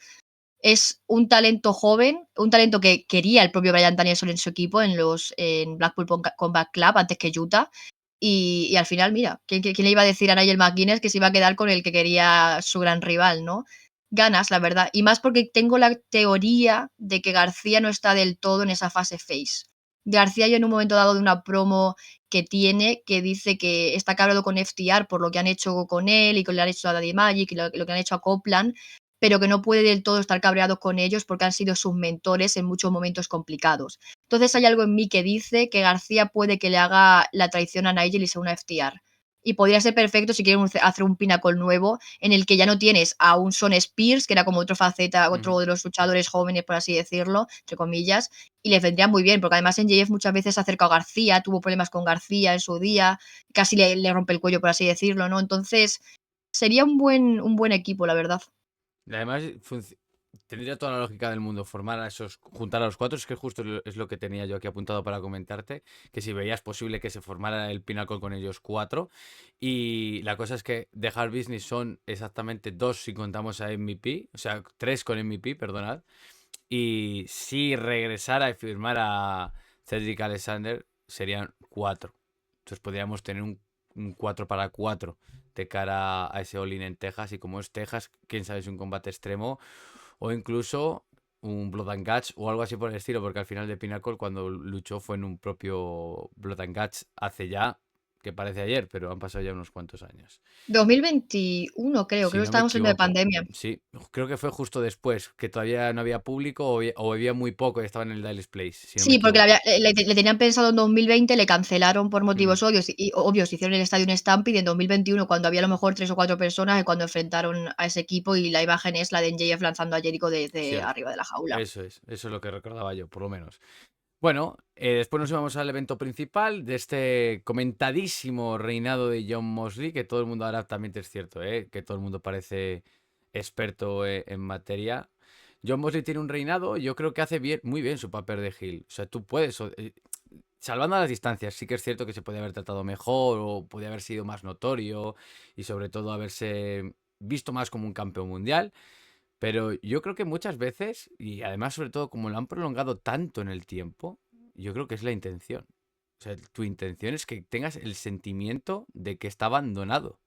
es un talento joven, un talento que quería el propio Bryan Danielson en su equipo en Blackpool Combat Club antes que Utah. Y al final, mira, ¿quién le iba a decir a Nigel McGuinness que se iba a quedar con el que quería su gran rival, ¿no? Ganas, la verdad. Y más porque tengo la teoría de que García no está del todo en esa fase face. García, yo en un momento dado de una promo que tiene, que dice que está cabreado con FTR por lo que han hecho con él y que le han hecho a Daddy Magic y lo que han hecho a Copland, pero que no puede del todo estar cabreado con ellos porque han sido sus mentores en muchos momentos complicados. Entonces hay algo en mí que dice que García puede que le haga la traición a Nigel y sea una FTR. Y podría ser perfecto si quieren hacer un Pinnacle nuevo en el que ya no tienes a un Son Spears, que era como otra faceta, Ujú. otro de los luchadores jóvenes, por así decirlo, entre comillas, y les vendría muy bien, porque además en JF muchas veces se acerca a García, tuvo problemas con García en su día, casi le rompe el cuello, por así decirlo, ¿no? Entonces sería un buen equipo, la verdad. Y además, tendría toda la lógica del mundo formar juntar a los cuatro. Es que justo es lo que tenía yo aquí apuntado para comentarte, que si veías posible que se formara el Pinnacle con ellos cuatro. Y la cosa es que de Hard Business son exactamente dos si contamos a MVP, o sea, tres con MVP, perdonad. Y si regresara y firmara Cedric Alexander, serían cuatro. Entonces podríamos tener un 4 para 4 de cara a ese All-In en Texas. Y como es Texas, quién sabe si un combate extremo o incluso un Blood and Guts o algo así por el estilo. Porque al final de Pinnacle, cuando luchó, fue en un propio Blood and Guts hace ya que parece ayer, pero han pasado ya unos cuantos años. 2021 creo Si que no me estábamos en medio de equivoco. pandemia. Sí, creo que fue justo después, que todavía no había público o había muy poco y estaba en el Dallas Place, si no me Sí, porque equivoco. le tenían pensado en 2020, le cancelaron por Mm, motivos obvios, hicieron el estadio en Stampede en 2021, cuando había a lo mejor 3 o 4 personas, y cuando enfrentaron a ese equipo, y la imagen es la de MJF lanzando a Jericho desde cierto. arriba de la jaula. Eso es lo que recordaba yo, por lo menos. Bueno, después nos íbamos al evento principal de este comentadísimo reinado de John Moxley, que todo el mundo ahora también es cierto, que todo el mundo parece experto en materia. John Moxley tiene un reinado, yo creo que hace bien, muy bien su papel de heel. O sea, tú puedes, salvando las distancias, sí que es cierto que se puede haber tratado mejor o podía haber sido más notorio y sobre todo haberse visto más como un campeón mundial. Pero yo creo que muchas veces, y además sobre todo como lo han prolongado tanto en el tiempo, yo creo que es la intención. O sea, tu intención es que tengas el sentimiento de que está abandonado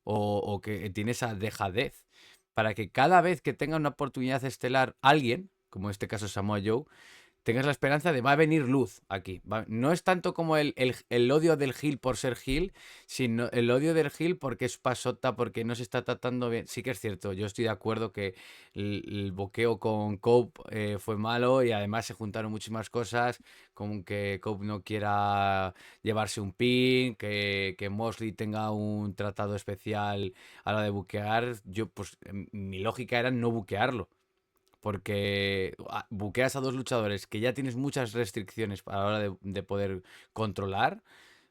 o que tiene esa dejadez. Para que cada vez que tenga una oportunidad estelar alguien, como en este caso Samoa Joe, tengas la esperanza de va a venir luz aquí. No es tanto como el odio del Gil por ser Gil, sino el odio del Gil porque es pasota, porque no se está tratando bien. Sí que es cierto, yo estoy de acuerdo que el boqueo con Cope fue malo y además se juntaron muchísimas cosas, como que Cope no quiera llevarse un pin, que Mosley tenga un tratado especial a la hora de buquear. Yo, pues, mi lógica era no buquearlo. Porque buqueas a dos luchadores que ya tienes muchas restricciones a la hora de poder controlar,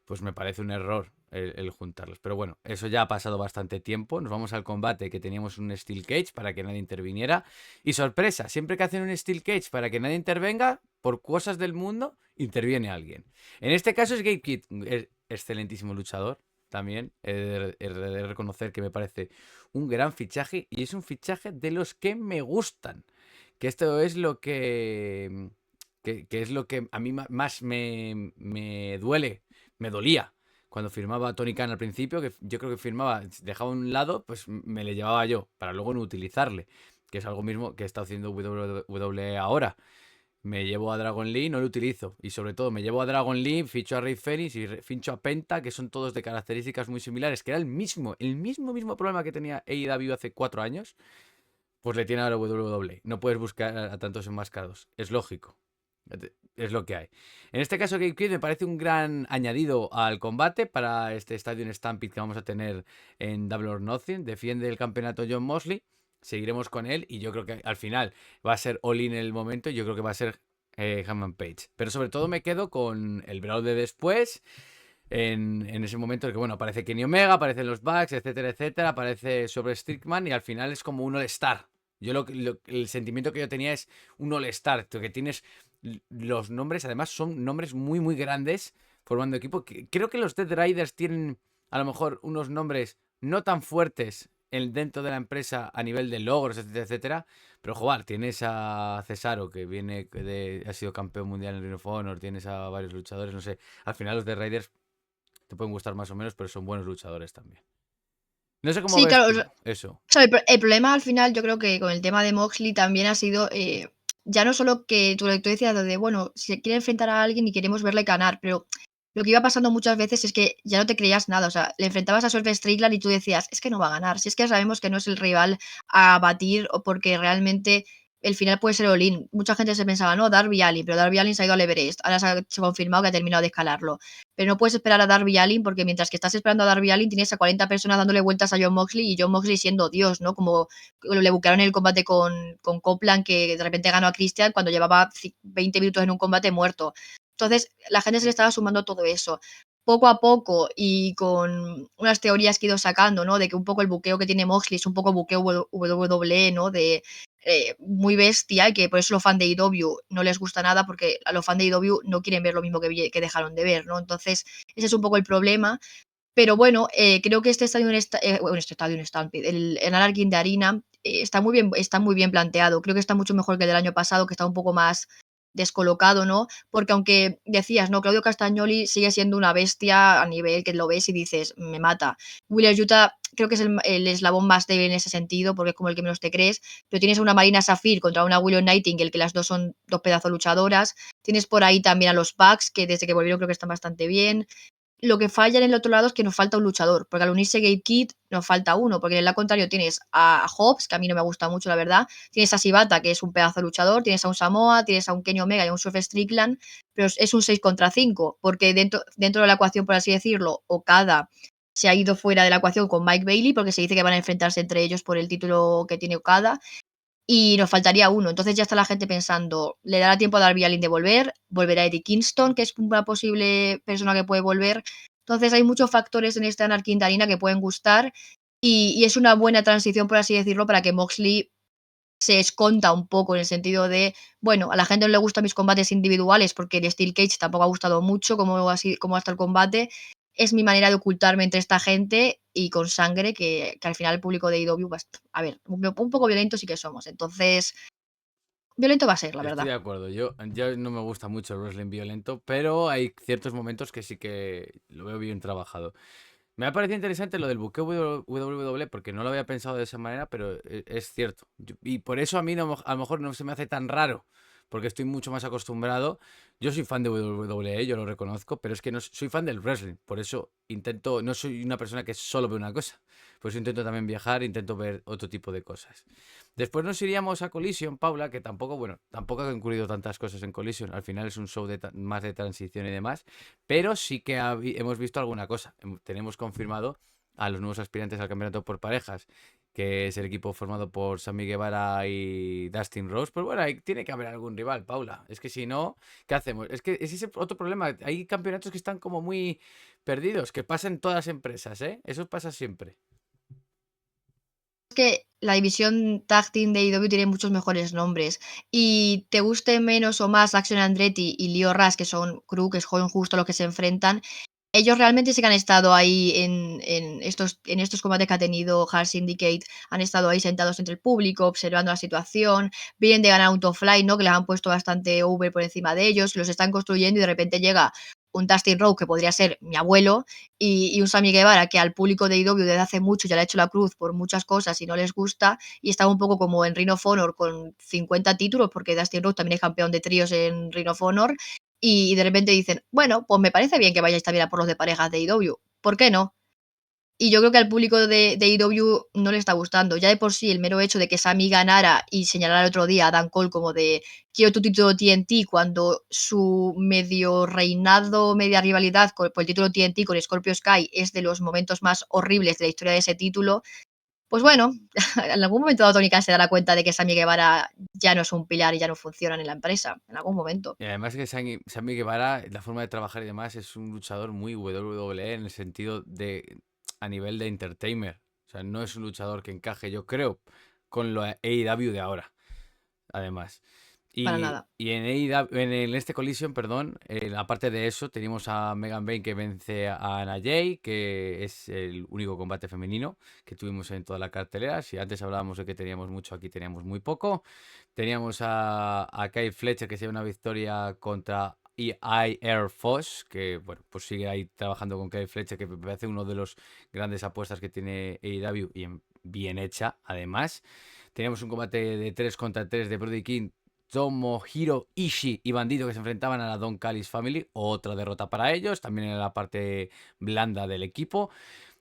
pues me parece un error el juntarlos. Pero bueno, eso ya ha pasado bastante tiempo. Nos vamos al combate que teníamos un Steel Cage para que nadie interviniera. Y sorpresa, siempre que hacen un Steel Cage para que nadie intervenga, por cosas del mundo, interviene alguien. En este caso es Gabe Kidd, excelentísimo luchador. También he de reconocer que me parece un gran fichaje y es un fichaje de los que me gustan. Que esto es lo que es lo que a mí más me duele, me dolía. Cuando firmaba Tony Khan al principio, que yo creo que firmaba, dejaba a un lado, pues me le llevaba yo, para luego no utilizarle. Que es algo mismo que está haciendo WWE ahora. Me llevo a Dragon Lee, no lo utilizo. Y sobre todo, me llevo a Dragon Lee, ficho a Rey Fenix y ficho a Penta, que son todos de características muy similares, que era el mismo problema que tenía AEW hace 4 años, pues le tiene ahora WWE. No puedes buscar a tantos enmascarados. Es lógico. Es lo que hay. En este caso, Gabe Kidd me parece un gran añadido al combate para este estadio en Stampede que vamos a tener en Double or Nothing. Defiende el campeonato John Moxley. Seguiremos con él y yo creo que al final va a ser all-in en el momento. Yo creo que va a ser Hangman Page. Pero sobre todo me quedo con el brawl de después. En ese momento en el que, bueno, aparece Kenny Omega, aparecen los Bucks, etcétera, etcétera, aparece sobre Strickman y al final es como un All-Star. Yo el sentimiento que yo tenía es un All-Star, que tienes los nombres, además son nombres muy, muy grandes formando equipo. Creo que los Dead Riders tienen a lo mejor unos nombres no tan fuertes dentro de la empresa a nivel de logros, etcétera, etcétera. Pero, joder, tienes a Cesaro, que ha sido campeón mundial en Ring of Honor, tienes a varios luchadores, no sé. Al final los Dead Riders te pueden gustar más o menos, pero son buenos luchadores también. No sé cómo Sí, ves claro, tú eso. o sea, el problema al final, yo creo que con el tema de Moxley también ha sido, ya no solo que tú decías lo de, bueno, si quiere enfrentar a alguien y queremos verle ganar, pero lo que iba pasando muchas veces es que ya no te creías nada. O sea, le enfrentabas a Swerve Strickland y tú decías, es que no va a ganar, si es que ya sabemos que no es el rival a batir, o porque realmente el final puede ser Olin. Mucha gente se pensaba, no, Darby Allin, pero Darby Allin se ha ido al Everest. Ahora se ha confirmado que ha terminado de escalarlo. Pero no puedes esperar a Darby Allin, porque mientras que estás esperando a Darby Allin tienes a 40 personas dándole vueltas a John Moxley, y John Moxley siendo Dios, ¿no? Como le buquearon el combate con Copeland, que de repente ganó a Christian cuando llevaba 20 minutos en un combate muerto. Entonces, la gente se le estaba sumando todo eso. Poco a poco, y con unas teorías que he ido sacando, ¿no? De que un poco el buqueo que tiene Moxley es un poco buqueo WWE, ¿no? De muy bestia, y que por eso los fans de IW no les gusta nada, porque a los fans de IW no quieren ver lo mismo que dejaron de ver, ¿no? Entonces, ese es un poco el problema. Pero bueno, creo que este estadio, este estadio en Stampede, el Anarchy in the Arena, está muy bien planteado. Creo que está mucho mejor que el del año pasado, que está un poco más descolocado, ¿no? Porque aunque decías, ¿no? Claudio Castagnoli sigue siendo una bestia a nivel que lo ves y dices, me mata. Wheeler Yuta creo que es el eslabón más débil en ese sentido, porque es como el que menos te crees, pero tienes a una Marina Safir contra una Willow Nightingale, que las dos son dos pedazos luchadoras. Tienes por ahí también a los Bucks, que desde que volvieron creo que están bastante bien. lo que falla en el otro lado es que nos falta un luchador, porque al unirse Gabe Kidd nos falta uno, porque en el lado contrario tienes a Hobbs, que a mí no me gusta mucho, la verdad, tienes a Shibata, que es un pedazo de luchador, tienes a un Samoa, tienes a un Kenny Omega y a un Swerve Strickland, pero es un 6 contra 5, porque dentro de la ecuación, por así decirlo, Okada se ha ido fuera de la ecuación con Mike Bailey, porque se dice que van a enfrentarse entre ellos por el título que tiene Okada, y nos faltaría uno. Entonces ya está la gente pensando, ¿le dará tiempo a Darby Allin de volver? ¿Volverá Eddie Kingston, que es una posible persona que puede volver? Entonces hay muchos factores en esta Anarquía Interina que pueden gustar y es una buena transición, por así decirlo, para que Moxley se esconda un poco en el sentido de, bueno, a la gente no le gustan mis combates individuales porque el Steel Cage tampoco ha gustado mucho como hasta el combate. Es mi manera de ocultarme entre esta gente y con sangre que al final el público de AEW, a ver, un poco violento sí que somos. Entonces, violento va a ser, la Estoy verdad. de acuerdo. Yo no me gusta mucho el wrestling violento, pero hay ciertos momentos que sí que lo veo bien trabajado. Me ha parecido interesante lo del buqueo WWE porque no lo había pensado de esa manera, pero es cierto. Y por eso a mí a lo mejor no se me hace tan raro, porque estoy mucho más acostumbrado. Yo soy fan de WWE, yo lo reconozco, pero es que no soy fan del wrestling. Por eso intento, no soy una persona que solo ve una cosa. Por eso intento también viajar, intento ver otro tipo de cosas. Después nos iríamos a Collision, Paula, que tampoco, bueno, tampoco ha incluido tantas cosas en Collision. Al final es un show más de transición y demás. Pero sí que hemos visto alguna cosa. Tenemos confirmado a los nuevos aspirantes al campeonato por parejas, que es el equipo formado por Sammy Guevara y Dustin Rose. Pues bueno, ahí tiene que haber algún rival, Paula. Es que si no, ¿qué hacemos? Es que ese es otro problema. Hay campeonatos que están como muy perdidos, que pasa en todas las empresas, ¿eh? Eso pasa siempre. Es que la división Tag Team de AEW tiene muchos mejores nombres. Y te guste menos o más Action Andretti y Lio Rush, que son crew, que son justo los que se enfrentan, ellos realmente sí que han estado ahí en estos combates que ha tenido Hard Syndicate, han estado ahí sentados entre el público, observando la situación, vienen de ganar un top flight, ¿no? Que les han puesto bastante over por encima de ellos, los están construyendo y de repente llega un Dustin Rhodes, que podría ser mi abuelo, y un Sammy Guevara, que al público de IW desde hace mucho ya le ha hecho la cruz por muchas cosas y no les gusta, y está un poco como en Ring of Honor con 50 títulos, porque Dustin Rhodes también es campeón de tríos en Ring of Honor, y de repente dicen, bueno, pues me parece bien que vayáis también a por los de parejas de IW, ¿por qué no? Y yo creo que al público de IW no le está gustando. Ya de por sí, el mero hecho de que Sami ganara y señalar el otro día a Dan Cole como de quiero tu título TNT cuando su medio reinado, media rivalidad por el título TNT con Scorpio Sky es de los momentos más horribles de la historia de ese título, pues bueno, en algún momento dado Tony Khan se dará cuenta de que Sami Guevara ya no es un pilar y ya no funciona en la empresa. En algún momento. Y además que Sammy Guevara, la forma de trabajar y demás, es un luchador muy WWE en el sentido de a nivel de entertainer. O sea, no es un luchador que encaje, yo creo, con lo AEW de ahora, además. Para Y, nada. y en AEW, en este Collision, perdón, aparte de eso, tenemos a Megan Bayne que vence a Anna Jay, que es el único combate femenino que tuvimos en toda la cartelera. Si antes hablábamos de que teníamos mucho, aquí teníamos muy poco. Teníamos a Kyle Fletcher que se lleva una victoria contra Air Foss, que bueno, pues sigue ahí trabajando con Kyle Fletcher, que me parece uno de los grandes apuestas que tiene AEW y bien hecha, además. Teníamos un combate de 3 contra 3 de Brody King, Tomohiro Ishii y Bandito que se enfrentaban a la Don Callis Family. Otra derrota para ellos, también en la parte blanda del equipo.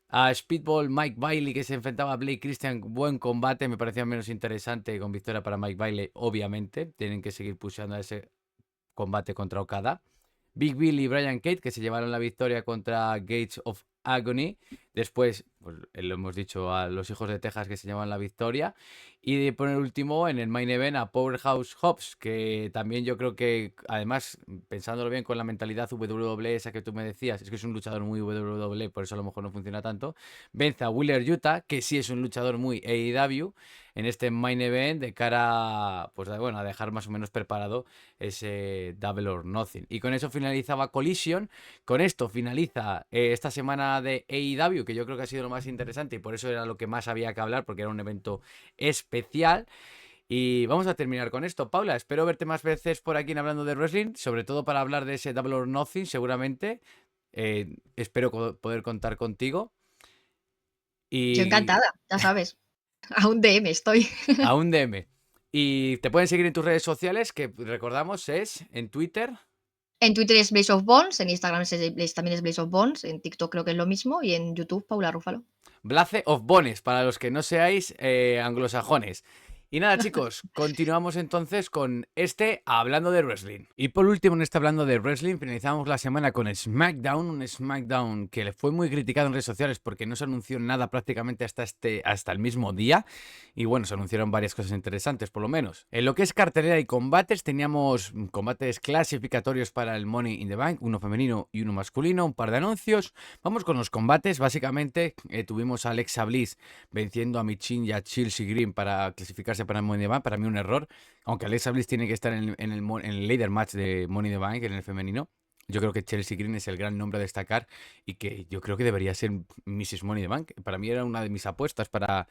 A Speedball Mike Bailey que se enfrentaba a Blake Christian, buen combate, me parecía menos interesante con victoria para Mike Bailey, obviamente, tienen que seguir pusheando a ese combate contra Okada. Big Bill y Brian Cage que se llevaron la victoria contra Gates of Agony. Después, pues, lo hemos dicho, a los hijos de Texas que se llevan la victoria. Y de poner último en el main event a Powerhouse Hobbs, que también yo creo que, además, pensándolo bien con la mentalidad WWE esa que tú me decías, es que es un luchador muy WWE, por eso a lo mejor no funciona tanto. Vence a Wheeler Utah, que sí es un luchador muy AEW, en este main event de cara, pues bueno, a dejar más o menos preparado ese Double or Nothing. Y con eso finalizaba Collision. Con esto finaliza esta semana de AEW, que yo creo que ha sido lo más interesante y por eso era lo que más había que hablar, porque era un evento especial. Y vamos a terminar con esto. Paula, espero verte más veces por aquí en Hablando de Wrestling, sobre todo para hablar de ese Double or Nothing, seguramente. Espero poder contar contigo. Yo Y encantada, ya sabes. A un DM estoy. a un DM. Y te pueden seguir en tus redes sociales, que recordamos es en Twitter. En Twitter es Blaze of Bones, en Instagram también es Blaze of Bones, en TikTok creo que es lo mismo y en YouTube Paula Rúfalo. Blaze of Bones, para los que no seáis anglosajones. Y nada, chicos, continuamos entonces con hablando de wrestling. Y por último, en hablando de wrestling, finalizamos la semana con SmackDown, un SmackDown que le fue muy criticado en redes sociales porque no se anunció nada prácticamente hasta el mismo día. Y bueno, se anunciaron varias cosas interesantes, por lo menos. En lo que es cartelera y combates, teníamos combates clasificatorios para el Money in the Bank, uno femenino y uno masculino, un par de anuncios. Vamos con los combates. Básicamente, tuvimos a Alexa Bliss venciendo a Michin y a Chelsea Green para clasificarse para el Money in the Bank. Para mí un error, aunque Alexa Bliss tiene que estar en el ladder match de Money in the Bank, en el femenino. Yo creo que Chelsea Green es el gran nombre a destacar y que yo creo que debería ser Mrs. Money in the Bank. Para mí era una de mis apuestas para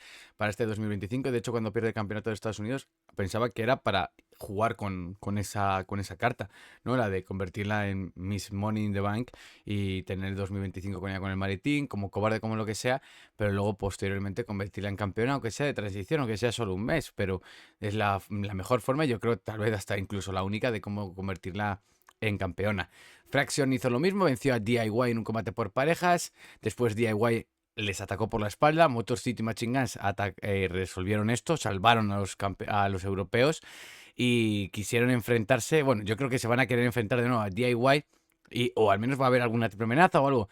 este 2025. De hecho, cuando pierde el campeonato de Estados Unidos, pensaba que era para jugar con esa carta, ¿no? La de convertirla en Miss Money in the Bank y tener el 2025 con ella con el maletín, como cobarde, como lo que sea, pero luego posteriormente convertirla en campeona, aunque sea de transición, aunque sea solo un mes, pero es la mejor forma, yo creo tal vez hasta incluso la única de cómo convertirla en campeona. Fraction hizo lo mismo, venció a DIY en un combate por parejas, después DIY les atacó por la espalda, Motor City Machine Guns resolvieron esto, salvaron a los europeos y quisieron enfrentarse, bueno, yo creo que se van a querer enfrentar de nuevo a DIY o al menos va a haber alguna triple amenaza o algo.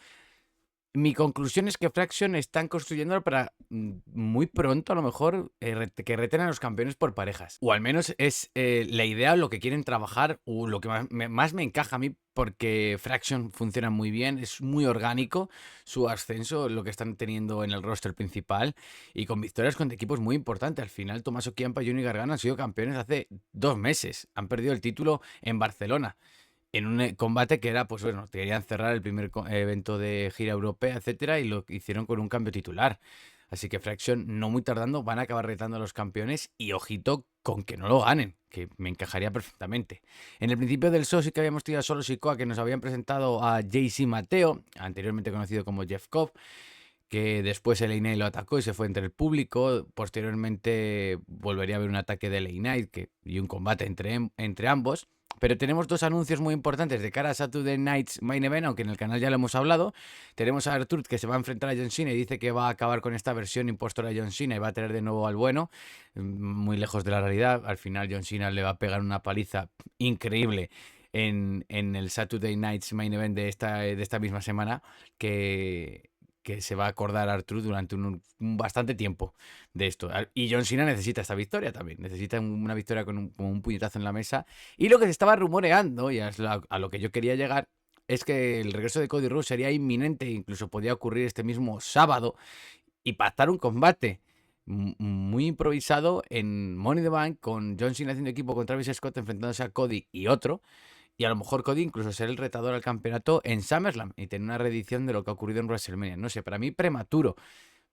Mi conclusión es que Fraction están construyéndolo para muy pronto, a lo mejor, que reten a los campeones por parejas. O al menos es la idea o lo que quieren trabajar, o lo que más me encaja a mí, porque Fraction funciona muy bien, es muy orgánico su ascenso, lo que están teniendo en el roster principal, y con victorias contra equipos muy importantes. Al final, Tommaso Ciampa y Johnny Gargano han sido campeones hace 2 meses. Han perdido el título en Barcelona en un combate que era, pues bueno, querían cerrar el primer evento de gira europea, etcétera, y lo hicieron con un cambio titular. Así que Fraction, no muy tardando, van a acabar retando a los campeones y ojito con que no lo ganen, que me encajaría perfectamente. En el principio del show sí que habíamos tenido a Solo Sikoa, que nos habían presentado a JC Mateo, anteriormente conocido como Jeff Cobb, que después LA Knight lo atacó y se fue entre el público. Posteriormente volvería a haber un ataque de LA Knight y un combate entre ambos. Pero tenemos 2 anuncios muy importantes de cara a Saturday Night's Main Event, aunque en el canal ya lo hemos hablado. Tenemos a R-Truth, que se va a enfrentar a John Cena y dice que va a acabar con esta versión impostora de John Cena y va a tener de nuevo al bueno, muy lejos de la realidad. Al final John Cena le va a pegar una paliza increíble en el Saturday Night's Main Event de esta misma semana, que se va a acordar Arthur durante un bastante tiempo de esto. Y John Cena necesita esta victoria también. Necesita una victoria con un puñetazo en la mesa. Y lo que se estaba rumoreando, y a lo que yo quería llegar, es que el regreso de Cody Rhodes sería inminente, incluso podía ocurrir este mismo sábado, y pactar un combate muy improvisado en Money in the Bank, con John Cena haciendo equipo con Travis Scott enfrentándose a Cody y otro. Y a lo mejor Cody incluso ser el retador al campeonato en SummerSlam y tener una reedición de lo que ha ocurrido en WrestleMania. No sé, para mí prematuro,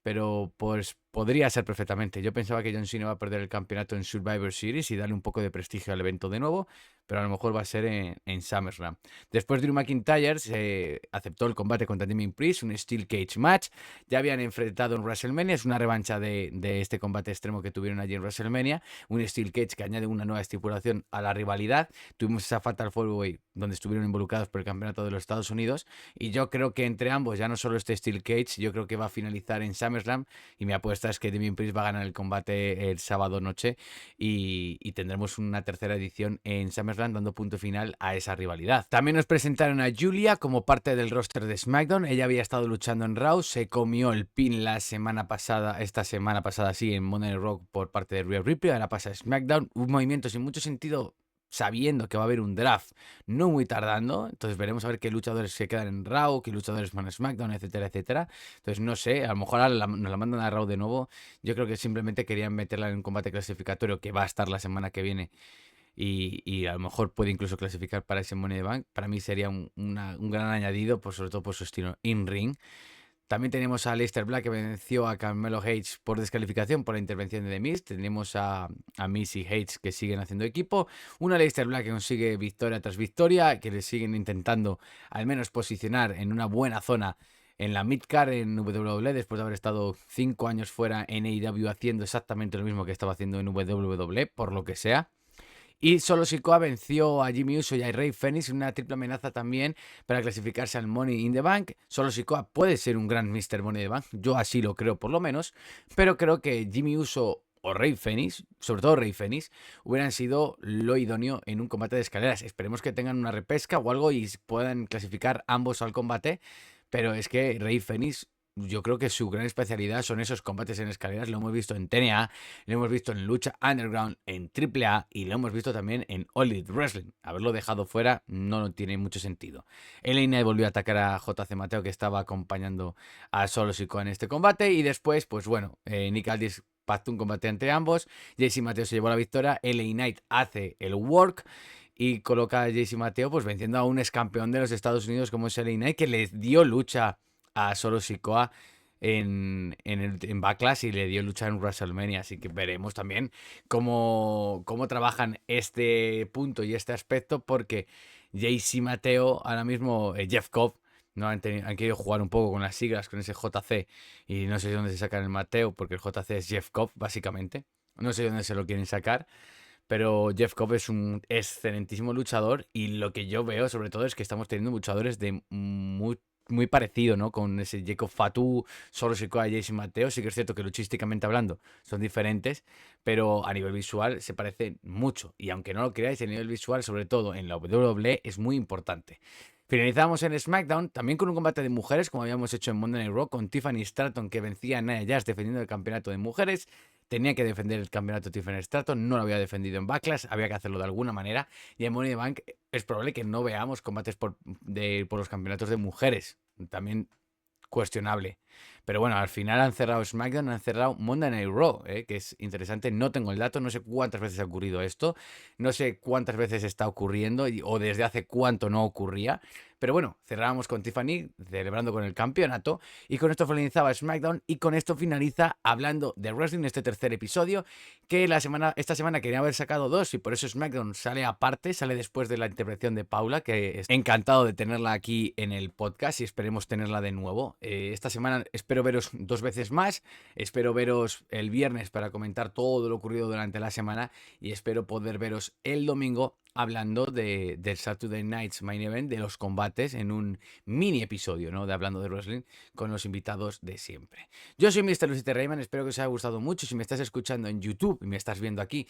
pero pues podría ser perfectamente. Yo pensaba que John Cena iba a perder el campeonato en Survivor Series y darle un poco de prestigio al evento de nuevo, pero a lo mejor va a ser en SummerSlam. Después Drew McIntyre se aceptó el combate contra Damien Priest, un Steel Cage match. Ya habían enfrentado en WrestleMania, es una revancha de este combate extremo que tuvieron allí en WrestleMania. Un Steel Cage que añade una nueva estipulación a la rivalidad. Tuvimos esa Fatal 4-Way donde estuvieron involucrados por el campeonato de los Estados Unidos. Y yo creo que entre ambos, ya no solo este Steel Cage, yo creo que va a finalizar en SummerSlam. Y mi apuesta es que Damien Priest va a ganar el combate el sábado noche y tendremos una tercera edición en SummerSlam dando punto final a esa rivalidad. También nos presentaron a Julia como parte del roster de SmackDown. Ella había estado luchando en Raw, se comió el pin esta semana pasada sí, en Monday Night Raw por parte de Rhea Ripley. Ahora pasa a SmackDown, un movimiento sin mucho sentido, sabiendo que va a haber un draft no muy tardando, entonces veremos a ver qué luchadores se quedan en Raw, qué luchadores van a SmackDown, etcétera, etcétera. Entonces no sé, a lo mejor ahora nos la mandan a Raw de nuevo. Yo creo que simplemente querían meterla en un combate clasificatorio que va a estar la semana que viene y a lo mejor puede incluso clasificar para ese Money in the Bank. Para mí sería un gran añadido, sobre todo por su estilo in-ring. También tenemos a Aleister Black, que venció a Carmelo Hayes por descalificación por la intervención de The Miz. Tenemos a Miz y Hayes, que siguen haciendo equipo. Un Aleister Black que consigue victoria tras victoria, que le siguen intentando al menos posicionar en una buena zona en la midcard en WWE, después de haber estado 5 años fuera en AEW haciendo exactamente lo mismo que estaba haciendo en WWE, por lo que sea. Y Solo Sikoa venció a Jimmy Uso y a Rey Fénix en una triple amenaza también para clasificarse al Money in the Bank. Solo Sikoa puede ser un gran Mr. Money in the Bank, yo así lo creo por lo menos, pero creo que Jimmy Uso o Rey Fénix, sobre todo Rey Fénix, hubieran sido lo idóneo en un combate de escaleras. Esperemos que tengan una repesca o algo y puedan clasificar ambos al combate, pero es que Rey Fénix, yo creo que su gran especialidad son esos combates en escaleras. Lo hemos visto en TNA, lo hemos visto en Lucha Underground, en AAA y lo hemos visto también en All Elite Wrestling. Haberlo dejado fuera no tiene mucho sentido. LA Knight volvió a atacar a JC Mateo, que estaba acompañando a Solo Sikoa en este combate, y después, pues bueno, Nick Aldis pactó un combate entre ambos. JC Mateo se llevó la victoria. LA Knight hace el work y coloca a JC Mateo pues venciendo a un ex campeón de los Estados Unidos como es LA Knight, que le dio lucha a Solo Sikoa en Backlash y le dio lucha en WrestleMania. Así que veremos también cómo trabajan este punto y este aspecto, porque JC Mateo, ahora mismo Jeff Cobb, no han querido jugar un poco con las siglas, con ese JC, y no sé de dónde se sacan el Mateo, porque el JC es Jeff Cobb, básicamente. No sé de dónde se lo quieren sacar, pero Jeff Cobb es un excelentísimo luchador, y lo que yo veo sobre todo es que estamos teniendo luchadores de muy parecido, ¿no? Con ese Jacob Fatu, Solo Sikoa y Jason Mateo. Sí que es cierto que luchísticamente hablando son diferentes, pero a nivel visual se parecen mucho. Y aunque no lo creáis, el nivel visual, sobre todo en la WWE, es muy importante. Finalizamos en SmackDown también con un combate de mujeres, como habíamos hecho en Monday Night Raw, con Tiffany Stratton, que vencía a Nia Jax defendiendo el campeonato de mujeres. Tenía que defender el campeonato Tiffany Stratton, no lo había defendido en Backlash, había que hacerlo de alguna manera. Y en Money in the Bank es probable que no veamos combates por los campeonatos de mujeres. También cuestionable. Pero bueno, al final han cerrado SmackDown, han cerrado Monday Night Raw, que es interesante. No tengo el dato, no sé cuántas veces ha ocurrido esto, no sé cuántas veces está ocurriendo o desde hace cuánto no ocurría. Pero bueno, cerrábamos con Tiffany celebrando con el campeonato, y con esto finalizaba SmackDown, y con esto finaliza hablando de wrestling este tercer episodio, que esta semana quería haber sacado 2 y por eso SmackDown sale aparte, sale después de la intervención de Paula, que es encantado de tenerla aquí en el podcast y esperemos tenerla de nuevo. Esta semana espero veros 2 veces más, espero veros el viernes para comentar todo lo ocurrido durante la semana, y espero poder veros el domingo hablando del Saturday Night's Main Event, de los combates, en un mini episodio, ¿no? De Hablando de Wrestling, con los invitados de siempre. Yo soy Mr. Lucite Rayman, espero que os haya gustado mucho. Si me estás escuchando en YouTube y me estás viendo aquí,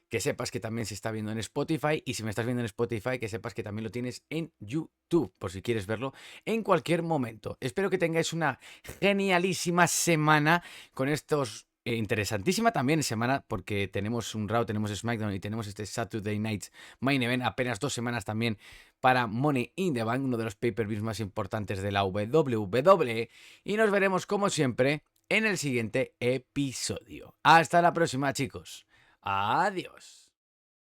que sepas que también se está viendo en Spotify, y si me estás viendo en Spotify, que sepas que también lo tienes en YouTube, por si quieres verlo en cualquier momento. Espero que tengáis una genialísima semana con estos... interesantísima también semana, porque tenemos un Raw, tenemos SmackDown y tenemos este Saturday Night Main Event, apenas 2 semanas también para Money in the Bank, uno de los pay-per-views más importantes de la WWE, y nos veremos como siempre en el siguiente episodio. Hasta la próxima, chicos. Adiós.